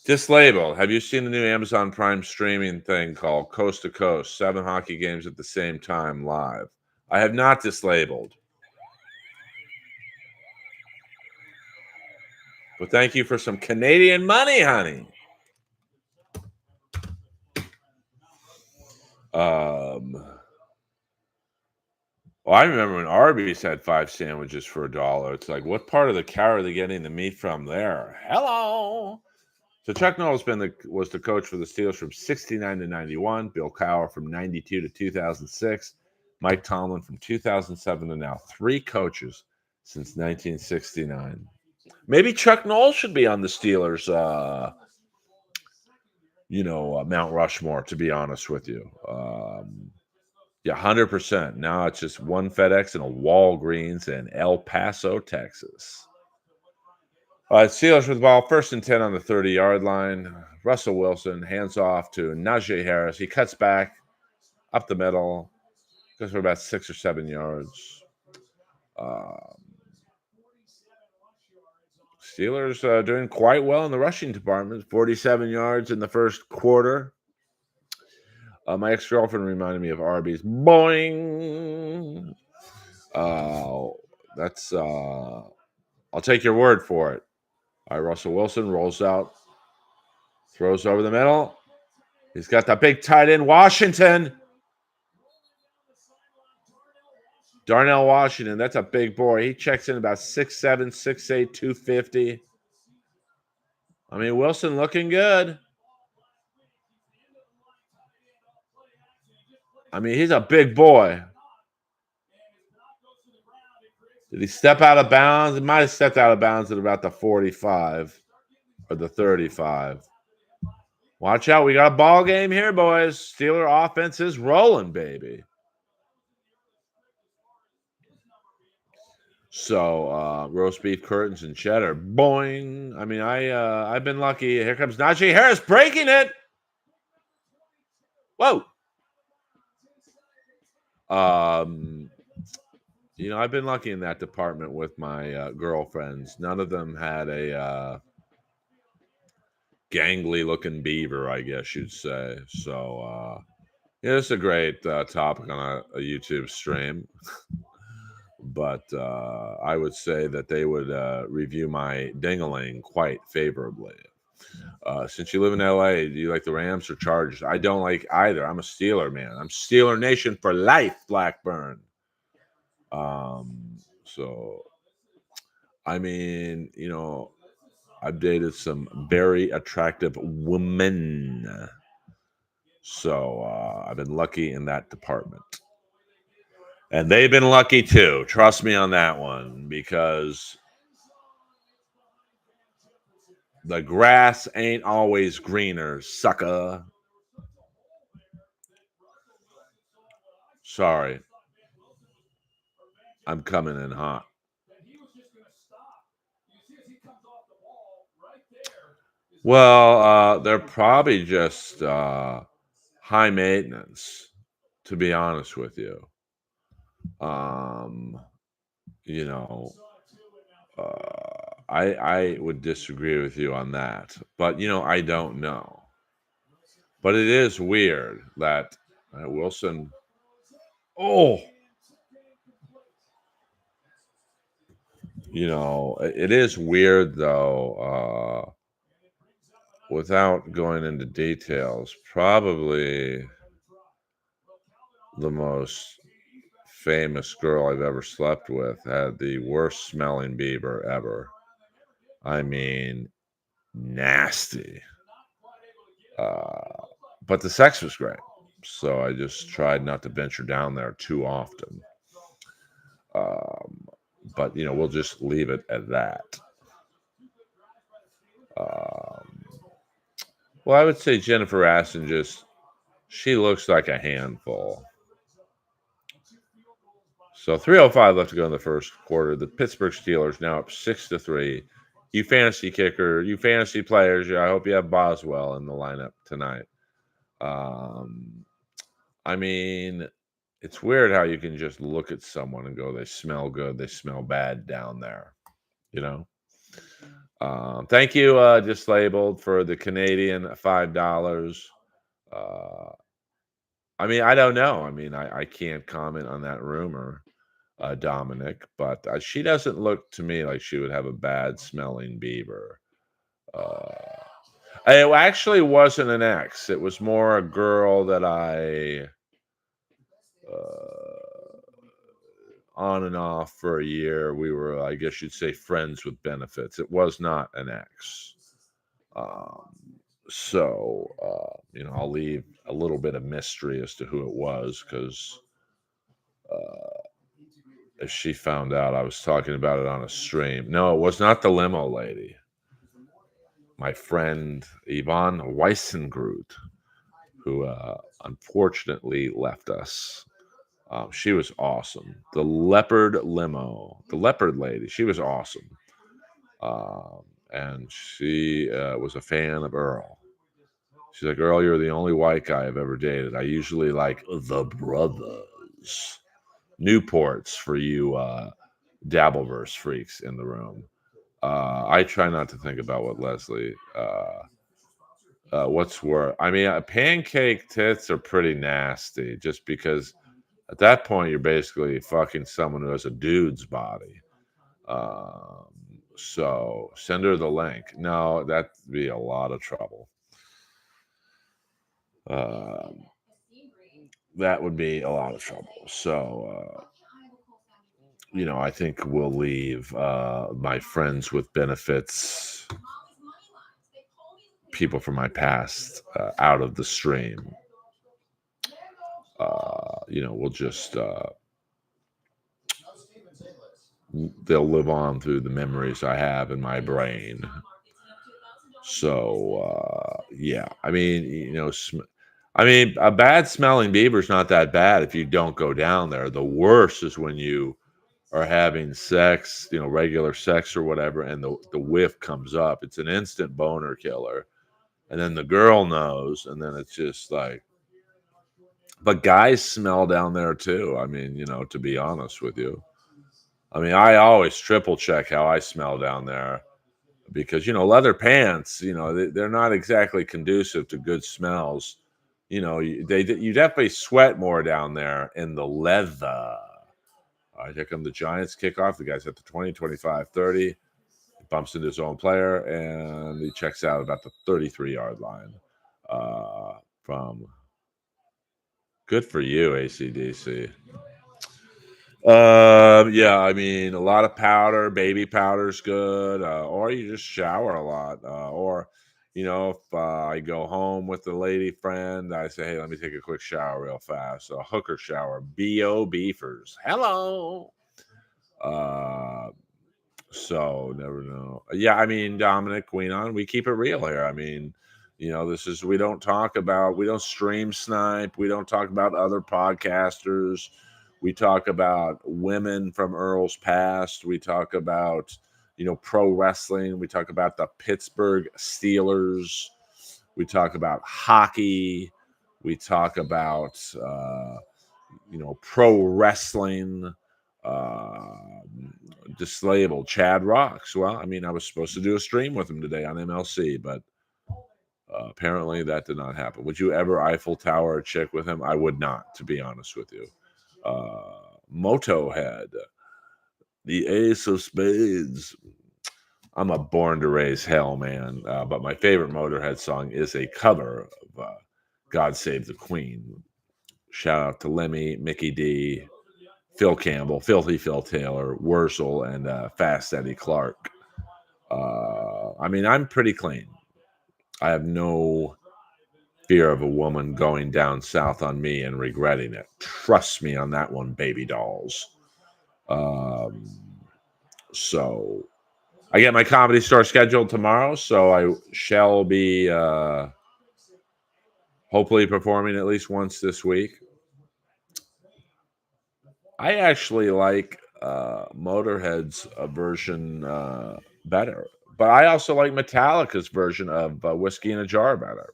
Dislabel. Have you seen the new Amazon Prime streaming thing called Coast to Coast? 7 hockey games at the same time live. I have not dislabeled. But thank you for some Canadian money, honey. Well, I remember when Arby's had 5 sandwiches for $1. It's like, what part of the cow are they getting the meat from there? Hello. So Chuck Noll was the coach for the Steelers from 69 to 91. Bill Cowher from 92 to 2006. Mike Tomlin from 2007 to now. 3 coaches since 1969. Maybe Chuck Noll should be on the Steelers, Mount Rushmore, to be honest with you. Yeah, 100%. Now it's just one FedEx and a Walgreens in El Paso, Texas. Steelers with the ball, 1st and 10 on the 30-yard line. Russell Wilson hands off to Najee Harris. He cuts back up the middle, goes for about 6 or 7 yards. Steelers doing quite well in the rushing department. 47 yards in the first quarter. My ex-girlfriend reminded me of Arby's. Boing! That's I'll take your word for it. All right, Russell Wilson rolls out Throws over the middle. He's got the big tight end, Washington. Darnell Washington, that's a big boy. He checks in about 6'7", 6'8", 250. I mean, Wilson looking good. I mean, he's a big boy. Did he step out of bounds? He might have stepped out of bounds at about the 45 or the 35. Watch out. We got a ball game here, boys. Steeler offense is rolling, baby. So, roast beef, curtains, and cheddar. Boing. I mean, I've been lucky. Here comes Najee Harris breaking it. Whoa. I've been lucky in that department with my girlfriends. None of them had a gangly looking beaver, I guess you'd say. So, it's a great topic on a YouTube stream. But I would say that they would review my ding-a-ling quite favorably. Since you live in LA, do you like the Rams or Chargers? I don't like either. I'm a Steeler man. I'm Steeler Nation for life, Blackburn. So, I mean, I've dated some very attractive women. So, I've been lucky in that department. And they've been lucky too. Trust me on that one, because the grass ain't always greener, sucker. Sorry. I'm coming in hot. Well, they're probably just high maintenance, to be honest with you. You know, I would disagree with you on that, but I don't know. But it is weird that Wilson. Oh, it is weird though. Without going into details, probably the most famous girl I've ever slept with had the worst smelling beaver ever. I mean, nasty. But the sex was great. So I just tried not to venture down there too often. But, we'll just leave it at that. Well, I would say Jennifer Aston she looks like a handful. So 3:05 left to go in the first quarter. The Pittsburgh Steelers now up 6-3. You fantasy kicker, you fantasy players, I hope you have Boswell in the lineup tonight. I mean, it's weird how you can just look at someone and go, they smell good, they smell bad down there. Thank you, just labeled, for the Canadian $5. I mean, I don't know. I mean, I can't comment on that rumor, Dominic, but she doesn't look to me like she would have a bad smelling beaver. It actually wasn't an ex. It was more a girl that I on and off for a year. We were, I guess you'd say, friends with benefits. It was not an ex. So, I'll leave a little bit of mystery as to who it was, because if she found out I was talking about it on a stream. No, it was not the limo lady. My friend Yvonne Weissengrut, who unfortunately left us. She was awesome. The leopard lady, she was awesome. And she was a fan of Earl. She's like, Earl, you're the only white guy I've ever dated. I usually like the brothers. Newports for you Dabbleverse freaks in the room. I try not to think about what Leslie what's worse. I mean, pancake tits are pretty nasty, just because at that point you're basically fucking someone who has a dude's body. So send her the link. No, that'd be a lot of trouble. that would be a lot of trouble. So, I think we'll leave my friends with benefits, people from my past, out of the stream. We'll just they'll live on through the memories I have in my brain. So, yeah, I mean, a bad smelling beaver is not that bad if you don't go down there. The worst is when you are having sex, regular sex or whatever, and the whiff comes up. It's an instant boner killer. And then the girl knows, and then it's just like, but guys smell down there too. I mean, to be honest with you, I mean, I always triple check how I smell down there because, leather pants, they're not exactly conducive to good smells. You definitely sweat more down there in the leather. All right, here come the Giants kickoff. The guy's at the 20, 25, 30. Bumps into his own player, and he checks out about the 33-yard line. From good for you, ACDC. Yeah, I mean, a lot of powder, baby powder's good, or you just shower a lot, or if I go home with a lady friend, I say, hey, let me take a quick shower real fast. A hooker shower, B.O. Beefers. Hello. So never know. Yeah, I mean, Dominic Queenon, we keep it real here. I mean, we don't stream snipe, we don't talk about other podcasters. We talk about women from Earl's past. We talk about, pro wrestling. We talk about the Pittsburgh Steelers. We talk about hockey. We talk about, pro wrestling. Dislabeled Chad Rocks. Well, I mean, I was supposed to do a stream with him today on MLC, but apparently that did not happen. Would you ever Eiffel Tower a chick with him? I would not, to be honest with you. Motohead, the Ace of Spades. I'm a born to raise hell man, but my favorite Motorhead song is a cover of God Save the Queen. Shout out to Lemmy, Mickey D, Phil Campbell, Filthy Phil Taylor, Wurzel, and Fast Eddie Clark. I mean, I'm pretty clean. I have no fear of a woman going down south on me and regretting it. Trust me on that one, baby dolls. So I get my Comedy Store scheduled tomorrow, so I shall be hopefully performing at least once this week. I actually like Motorhead's version better, but I also like Metallica's version of Whiskey in a Jar better.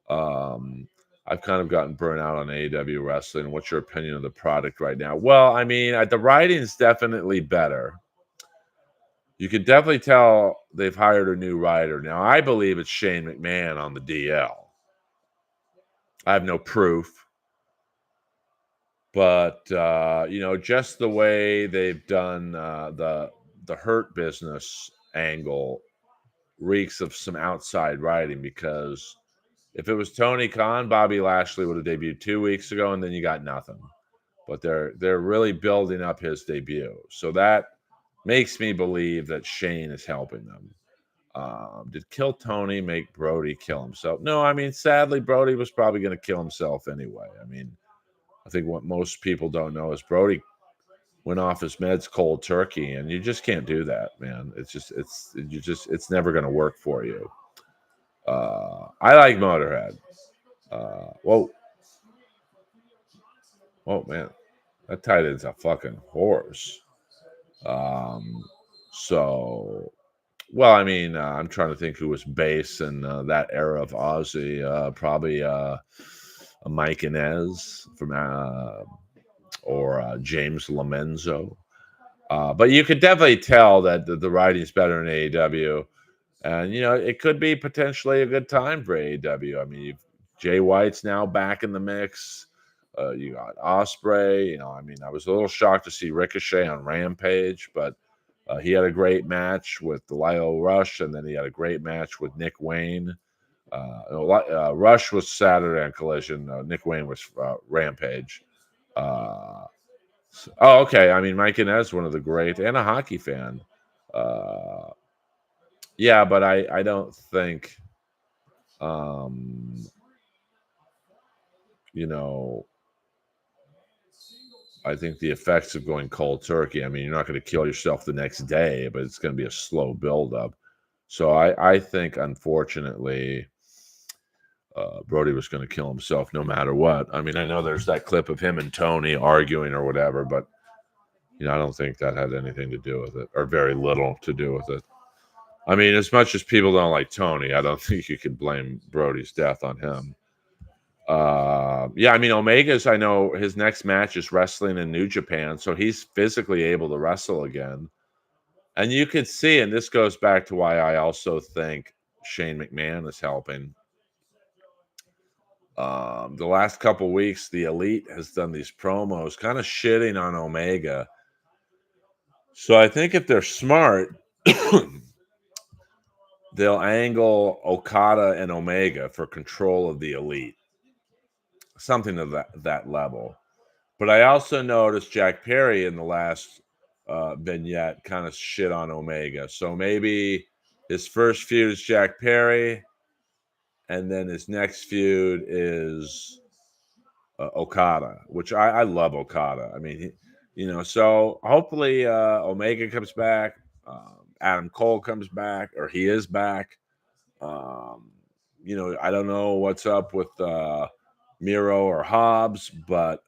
I've kind of gotten burnt out on AEW wrestling. What's your opinion of the product right now? Well, I mean, the writing's definitely better. You can definitely tell they've hired a new writer. Now, I believe it's Shane McMahon on the DL. I have no proof. But, just the way they've done the Hurt Business angle reeks of some outside writing, because if it was Tony Khan, Bobby Lashley would have debuted 2 weeks ago, and then you got nothing. But they're really building up his debut. So that makes me believe that Shane is helping them. Did Kill Tony make Brody kill himself? No, I mean, sadly, Brody was probably going to kill himself anyway. I mean, I think what most people don't know is Brody went off his meds cold turkey, and you just can't do that, man. It's never going to work for you. I like Motorhead. Whoa, man, that tight end's a fucking horse. So, well, I mean, I'm trying to think who was bass in that era of Ozzy. Probably a Mike Inez from or James Lomenzo. But you could definitely tell that the writing's better in AEW. And, it could be potentially a good time for AEW. I mean, Jay White's now back in the mix. You got Ospreay. I mean, I was a little shocked to see Ricochet on Rampage, but he had a great match with Lio Rush, and then he had a great match with Nick Wayne. Rush was Saturday on Collision. Nick Wayne was Rampage. Oh, okay. I mean, Mike Inez, one of the great, and a hockey fan. Uh, yeah, but I don't think, um, you know, I think the effects of going cold turkey. I mean, you're not going to kill yourself the next day, but it's going to be a slow buildup. So I think, unfortunately, Brody was going to kill himself no matter what. I mean, I know there's that clip of him and Tony arguing or whatever, but I don't think that had anything to do with it, or very little to do with it. I mean, as much as people don't like Tony, I don't think you could blame Brody's death on him. Yeah, I mean, Omega's, I know his next match is wrestling in New Japan, so he's physically able to wrestle again. And you could see, and this goes back to why I also think Shane McMahon is helping. The last couple weeks, the Elite has done these promos kind of shitting on Omega. So I think if they're smart, they'll angle Okada and Omega for control of the Elite. Something of that level. But I also noticed Jack Perry in the last vignette kind of shit on Omega. So maybe his first feud is Jack Perry, and then his next feud is Okada, which I love Okada. I mean, so hopefully Omega comes back, Adam Cole comes back, or he is back. I don't know what's up with Miro or Hobbs, but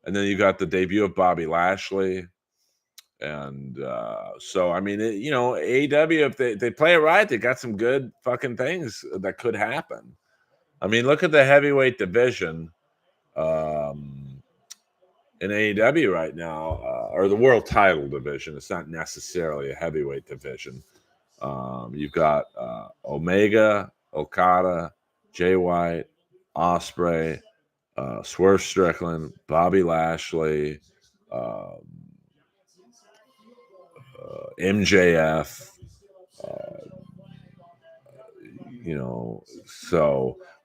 and then you got the debut of Bobby Lashley. And so, I mean, AEW, if they play it right, they got some good fucking things that could happen. I mean, look at the heavyweight division in AEW right now, or the world title division. It's not necessarily a heavyweight division. You've got Omega, Okada, Jay White, Ospreay, Swerve Strickland, Bobby Lashley, MJF.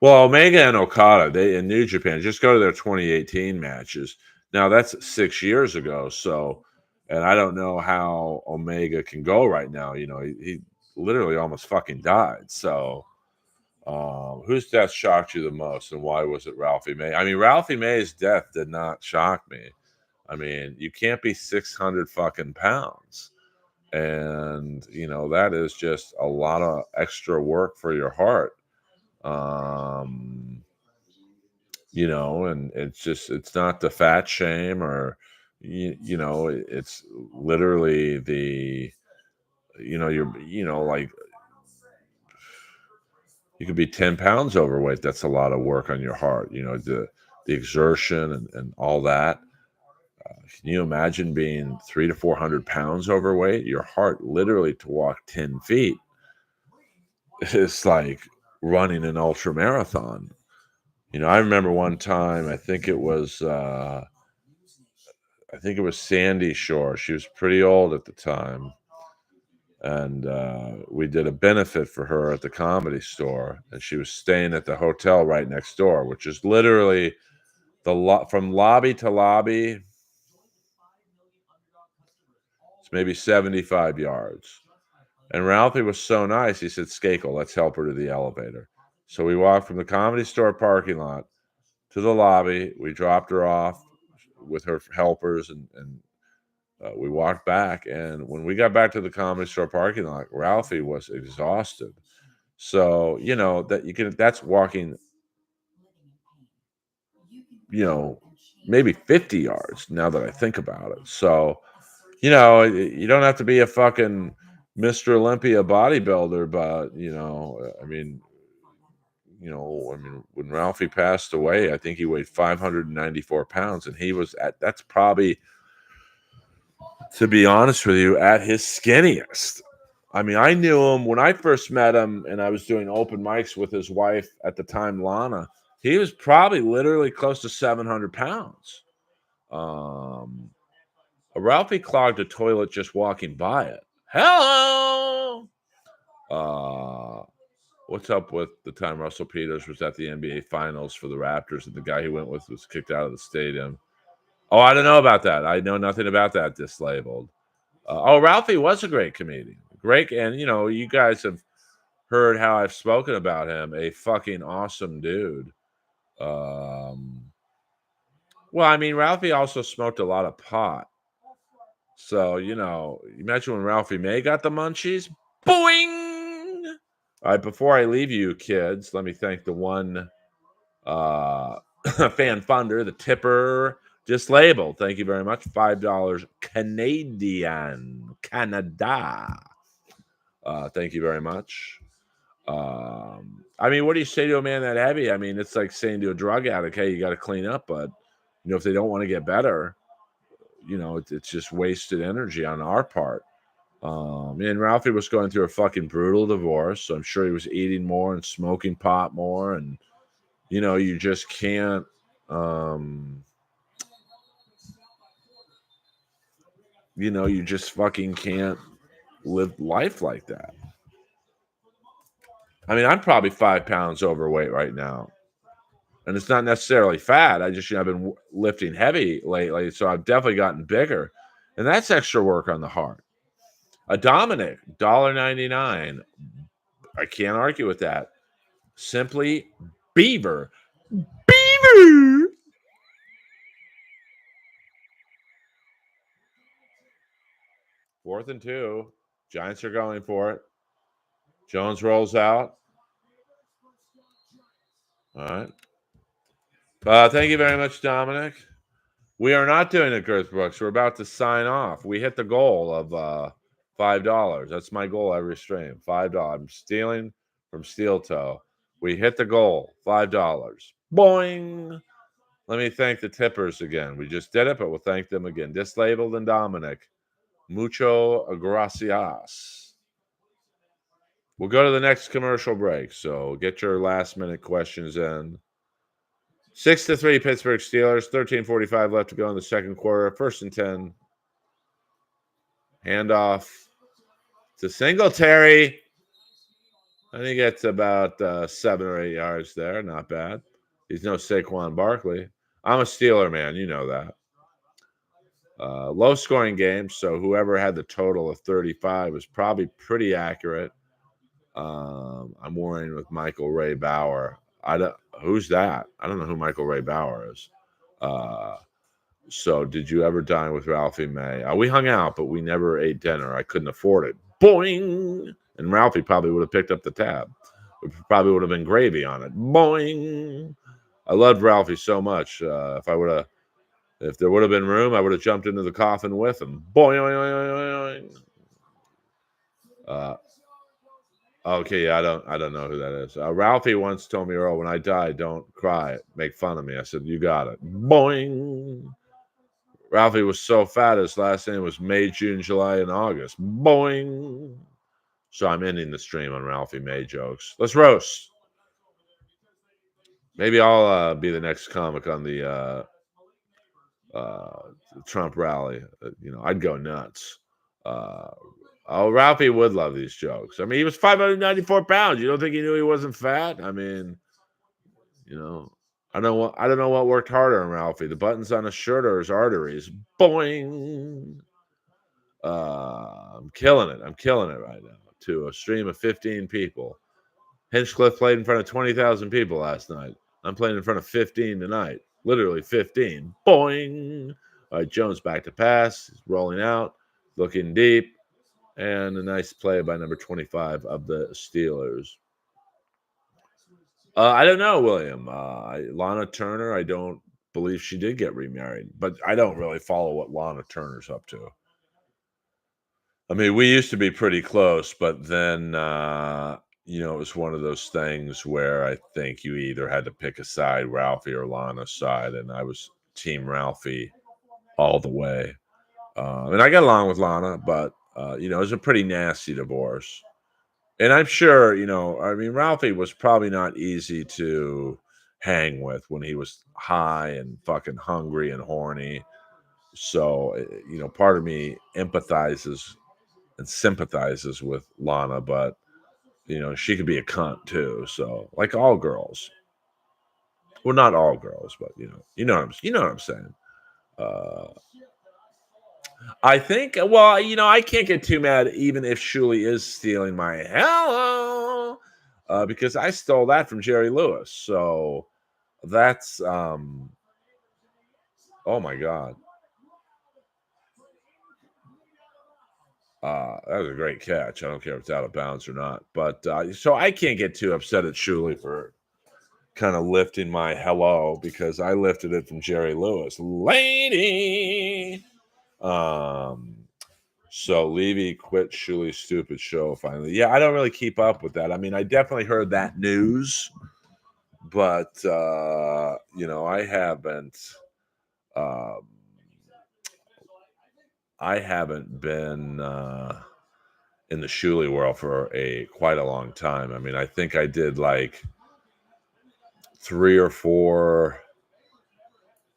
Omega and Okada, they in New Japan, just go to their 2018 matches. Now that's 6 years ago. So, and I don't know how Omega can go right now. He literally almost fucking died. So, whose death shocked you the most, and why was it Ralphie May? I mean, Ralphie May's death did not shock me. I mean, you can't be 600 fucking pounds. And, that is just a lot of extra work for your heart. And it's not the fat shame or, it's literally the, like, you could be 10 pounds overweight. That's a lot of work on your heart, the exertion and all that. Can you imagine being 300 to 400 pounds overweight? Your heart literally to walk 10 feet is like running an ultra marathon. I remember one time, I think it was Sandy Shore. She was pretty old at the time. And we did a benefit for her at the Comedy Store. And she was staying at the hotel right next door, which is literally from lobby to lobby. It's maybe 75 yards. And Ralphie was so nice. He said, Skakel, let's help her to the elevator. So we walked from the Comedy Store parking lot to the lobby. We dropped her off with her helpers, and we walked back. And when we got back to the Comedy Store parking lot, Ralphie was exhausted. So, that's walking, maybe 50 yards now that I think about it. So, you don't have to be a fucking Mr. Olympia bodybuilder, but, when Ralphie passed away, I think he weighed 594 pounds, and he was that's probably, to be honest with you, at his skinniest. I mean, I knew him when I first met him, and I was doing open mics with his wife at the time, Lana. He was probably literally close to 700 pounds. Ralphie clogged a toilet just walking by it. Hello! What's up with the time Russell Peters was at the NBA Finals for the Raptors and the guy he went with was kicked out of the stadium? Oh, I don't know about that. I know nothing about that. Dislabeled. Ralphie was a great comedian. Great, and you guys have heard how I've spoken about him. A fucking awesome dude. Well, I mean, Ralphie also smoked a lot of pot. So, imagine when Ralphie May got the munchies. Boing! All right, before I leave you, kids, let me thank the one fan funder, the tipper, just labeled. Thank you very much. $5 Canadian. Canada. Thank you very much. I mean, what do you say to a man that heavy? I mean, it's like saying to a drug addict, hey, you got to clean up. But, if they don't want to get better, it's just wasted energy on our part. And Ralphie was going through a fucking brutal divorce. So I'm sure he was eating more and smoking pot more. And, you just can't. You just fucking can't live life like that. I mean, I'm probably 5 pounds overweight right now. And it's not necessarily fat. I just, I've been lifting heavy lately. So I've definitely gotten bigger. And that's extra work on the heart. A Dominic, $1.99. I can't argue with that. Simply Beaver. Beaver! 4th and 2. Giants are going for it. Jones rolls out. All right. Thank you very much, Dominic. We are not doing it, Girth Brooks. We're about to sign off. We hit the goal of $5. That's my goal every stream. $5. I'm stealing from Steel Toe. We hit the goal. $5. Boing. Let me thank the tippers again. We just did it, but we'll thank them again. Dislabeled and Dominic. Mucho gracias. We'll go to the next commercial break. So get your last minute questions in. 6-3 Pittsburgh Steelers. 13:45 left to go in the second quarter. 1st and 10. Handoff to Singletary. I think it's about 7 or 8 yards there. Not bad. He's no Saquon Barkley. I'm a Steeler man. You know that. Low scoring game. So whoever had the total of 35 was probably pretty accurate. I'm worrying with Michael Ray Bauer. Who's that? I don't know who Michael Ray Bauer is. So did you ever dine with Ralphie May? We hung out, but we never ate dinner. I couldn't afford it. Boing! And Ralphie probably would have picked up the tab. It probably would have been gravy on it. Boing! I loved Ralphie so much. If there would have been room, I would have jumped into the coffin with him. Boing! Okay, yeah, I don't know who that is. Ralphie once told me, Earl, when I die, don't cry, make fun of me. I said, you got it. Boing. Ralphie was so fat, his last name was May, June, July, and August. Boing. So I'm ending the stream on Ralphie May jokes. Let's roast. Maybe I'll be the next comic on the Trump rally. I'd go nuts. Ralphie would love these jokes. I mean, he was 594 pounds. You don't think he knew he wasn't fat? I mean, I don't know what worked harder on Ralphie, the buttons on his shirt or his arteries. Boing. I'm killing it. I'm killing it right now. To a stream of 15 people. Hinchcliffe played in front of 20,000 people last night. I'm playing in front of 15 tonight. Literally 15. Boing. All right, Jones back to pass. He's rolling out, looking deep. And a nice play by number 25 of the Steelers. I don't know, William. Lana Turner, I don't believe she did get remarried. But I don't really follow what Lana Turner's up to. I mean, we used to be pretty close, but then, it was one of those things where I think you either had to pick a side, Ralphie or Lana's side. And I was Team Ralphie all the way. And I got along with Lana, but it was a pretty nasty divorce. And I'm sure, Ralphie was probably not easy to hang with when he was high and fucking hungry and horny. So, part of me empathizes and sympathizes with Lana, but she could be a cunt too. So like all girls, well, not all girls, but you know what I'm saying. Uh, I think, well, I can't get too mad even if Shuli is stealing my hello, because I stole that from Jerry Lewis. So that's, oh my God. That was a great catch. I don't care if it's out of bounds or not. But so I can't get too upset at Shuli for kind of lifting my hello because I lifted it from Jerry Lewis. Lady. Um, So Levy quit Shuli's stupid show finally. Yeah, I don't really keep up with that. I mean, I definitely heard that news, but um, I haven't been in the Shuli world for a quite a long time. I mean, I think I did like 3 or 4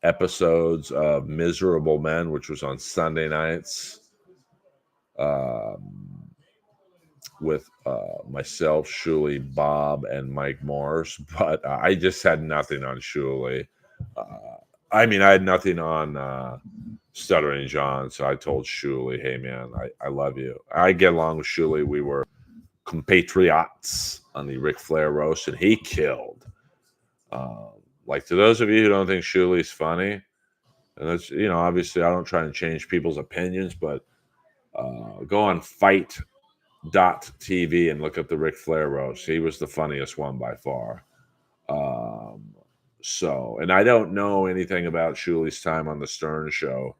episodes of Miserable Men, which was on Sunday nights. Um, with myself, Shuli, Bob, and Mike Morse, but I just had nothing on Shuli. I mean, I had nothing on Stuttering John, so I told Shuli, hey, man, I love you. I get along with Shuli. We were compatriots on the Ric Flair roast, and he killed. Um, like, to those of you who don't think Shuli's funny, and that's, obviously I don't try and change people's opinions, but go on Fight.tv and look up the Ric Flair roast. He was the funniest one by far. Um, and I don't know anything about Shuli's time on the Stern Show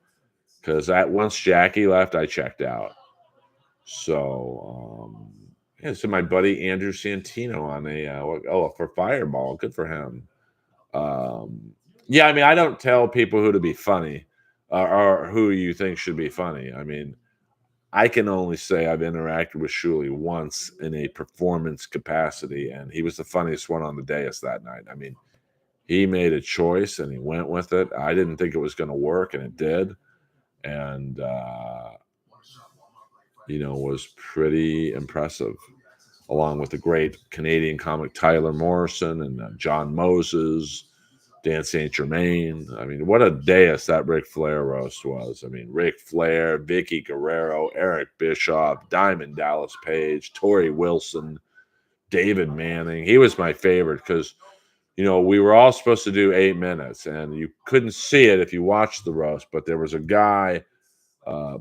because once Jackie left, I checked out. So, yeah, so my buddy Andrew Santino on for Fireball. Good for him. Yeah, I mean, I don't tell people who to be funny or who you think should be funny. I mean, I can only say I've interacted with Shuli once in a performance capacity, and he was the funniest one on the dais that night. I mean, he made a choice and he went with it. I didn't think it was going to work, and it did. And, was pretty impressive, along with the great Canadian comic Tyler Morrison and John Moses, Dan St. Germain. I mean, what a dais that Ric Flair roast was. I mean, Ric Flair, Vicky Guerrero, Eric Bischoff, Diamond Dallas Page, Torrie Wilson, David Manning. He was my favorite because, we were all supposed to do 8 minutes, and you couldn't see it if you watched the roast, but there was a guy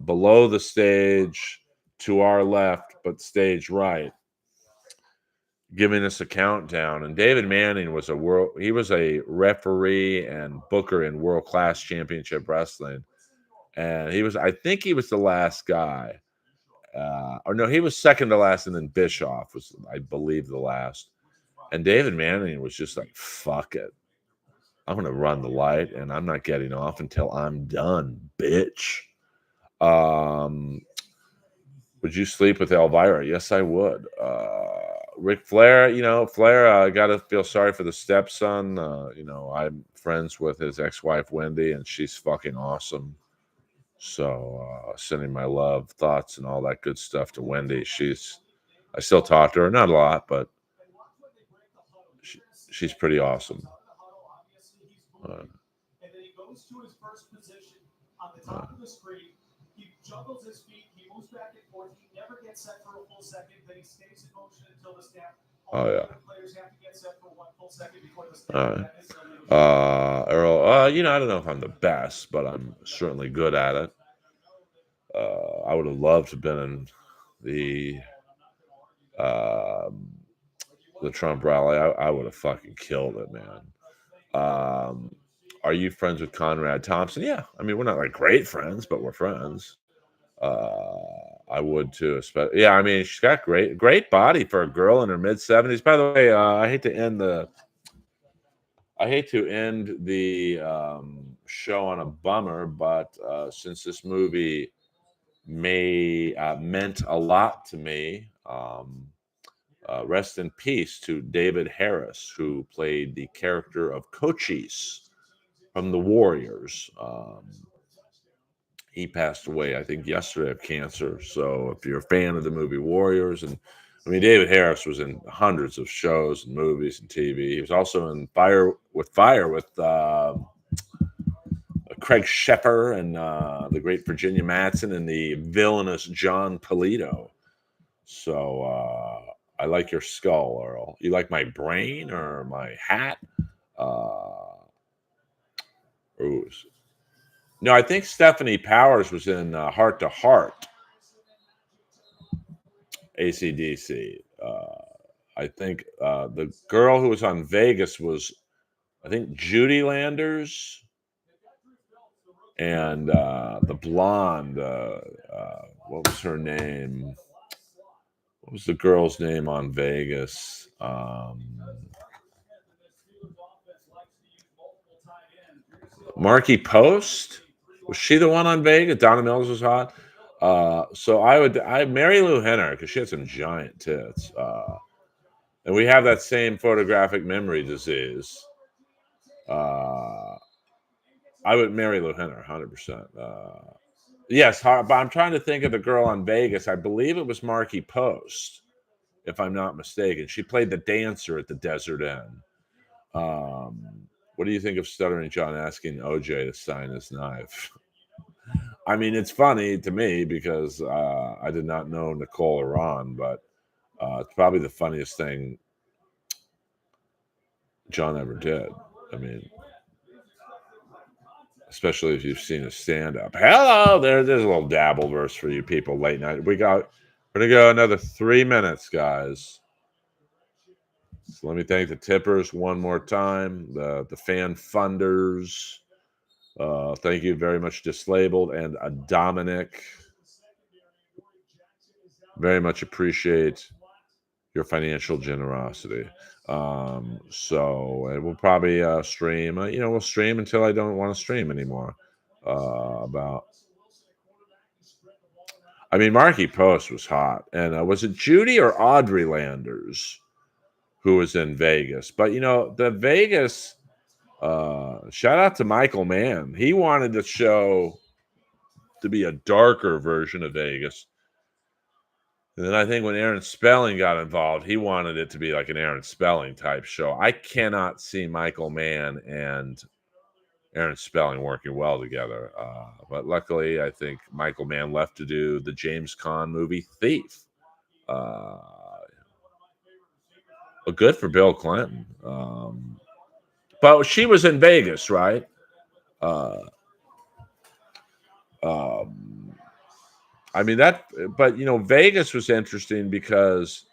below the stage to our left, but stage right, giving us a countdown. And David Manning was he was a referee and booker in World Class Championship Wrestling. And I think he was the last guy. Or no, he was second to last, and then Bischoff was, I believe, the last. And David Manning was just like, fuck it. I'm going to run the light, and I'm not getting off until I'm done, bitch. Would you sleep with Elvira? Yes, I would. Ric Flair, Flair, got to feel sorry for the stepson. I'm friends with his ex-wife, Wendy, and she's fucking awesome. So, sending my love, thoughts, and all that good stuff to Wendy. I still talk to her, not a lot, but she's pretty awesome. Juggles his feet, he moves back and forth, he never gets set for a full second, then he stays in motion until the snap. All the players have to get set for 1 full second before the snap. Earl, I don't know if I'm the best, but I'm certainly good at it. I would have loved to have been in the Trump rally. I would have fucking killed it, man. Are you friends with Conrad Thompson? Yeah. I mean, we're not like great friends, but we're friends. I would too. Yeah, I mean, she's got great body for a girl in her mid-70s. By the way, I hate to end the show on a bummer, but since this movie meant a lot to me, rest in peace to David Harris, who played the character of Cochise from the Warriors. He passed away, I think, yesterday of cancer. So if you're a fan of the movie Warriors and I mean, David Harris was in hundreds of shows and movies and TV. He was also in Fire with Craig Sheffer and the great Virginia Madsen and the villainous John Polito. So I like your skull, Earl. You like my brain or my hat? Ooh. No, I think Stephanie Powers was in Heart to Heart, AC/DC. I think the girl who was on Vegas was, I think, Judy Landers, and the blonde. What was her name? What was the girl's name on Vegas? Marky Post? Was she the one on Vegas? Donna Mills was hot. So I Mary Lou Henner because she had some giant tits. And we have that same photographic memory disease. I would marry Lou Henner, 100%. Yes, but I'm trying to think of the girl on Vegas. I believe it was Marky Post, if I'm not mistaken. She played the dancer at the Desert Inn. What do you think of Stuttering John asking OJ to sign his knife? I mean, it's funny to me because I did not know Nicole Iran, but it's probably the funniest thing John ever did. I mean, especially if you've seen a stand-up. Hello, there's a little Dabbleverse for you people late night. We're gonna go another 3 minutes, guys. So let me thank the tippers one more time, the fan funders. Thank you very much, Dislabeled and Dominic. Very much appreciate your financial generosity. So we'll probably stream. We'll stream until I don't want to stream anymore. Marky Post was hot, and was it Judy or Audrey Landers who was in Vegas? But the Vegas. Shout out to Michael Mann. He wanted the show to be a darker version of Vegas. And then I think when Aaron Spelling got involved, he wanted it to be like an Aaron Spelling type show. I cannot see Michael Mann and Aaron Spelling working well together. But luckily, I think Michael Mann left to do the James Caan movie Thief. Good for Bill Clinton. But she was in Vegas, right? Vegas was interesting because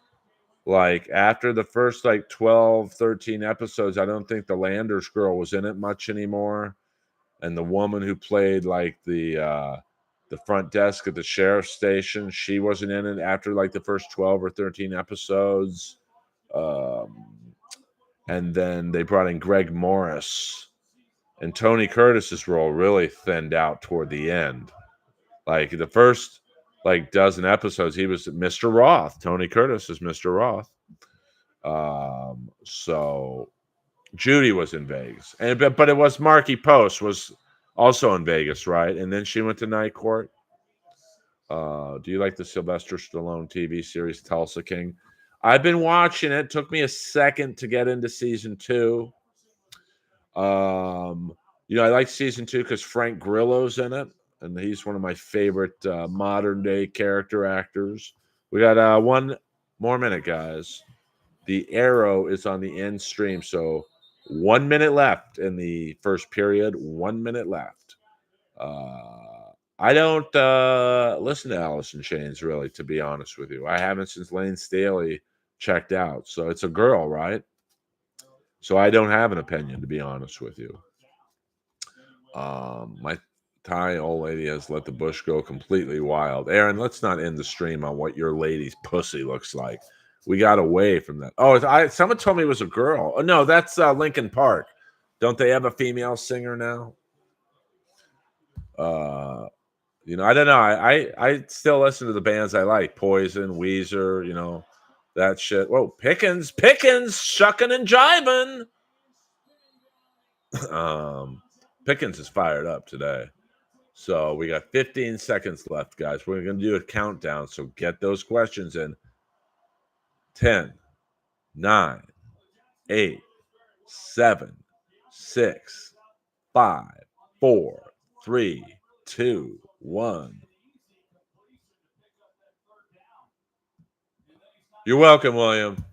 after the first 12, 13 episodes, I don't think the Landers girl was in it much anymore. And the woman who played the front desk at the sheriff's station, she wasn't in it after the first 12 or 13 episodes. And then they brought in Greg Morris, and Tony Curtis's role really thinned out toward the end. The first dozen episodes, he was Mr. Roth. Tony Curtis is Mr. Roth. So Judy was in Vegas, but it was Marky Post was also in Vegas, right? And then she went to Night Court. Do you like the Sylvester Stallone TV series Tulsa King? I've been watching it. Took me a second to get into season 2. I like season 2 because Frank Grillo's in it, and he's one of my favorite modern day character actors. We got 1 more minute, guys. The arrow is on the end stream, so 1 minute left in the first period. 1 minute left. I don't listen to Alice in Chains, really, to be honest with you. I haven't since Lane Staley checked out. So it's a girl, right? So I don't have an opinion, to be honest with you. My Thai old lady has let the bush go completely wild. Aaron, let's not end the stream on what your lady's pussy looks like. We got away from that. Oh, someone told me it was a girl. Oh, no, that's Linkin Park. Don't they have a female singer now? I don't know. I still listen to the bands I like. Poison, Weezer, that shit. Whoa, Pickens, shucking and jiving. Pickens is fired up today. So we got 15 seconds left, guys. We're going to do a countdown. So get those questions in. 10, 9, 8, 7, 6, 5, 4, 3, 2, 1. You're welcome, William.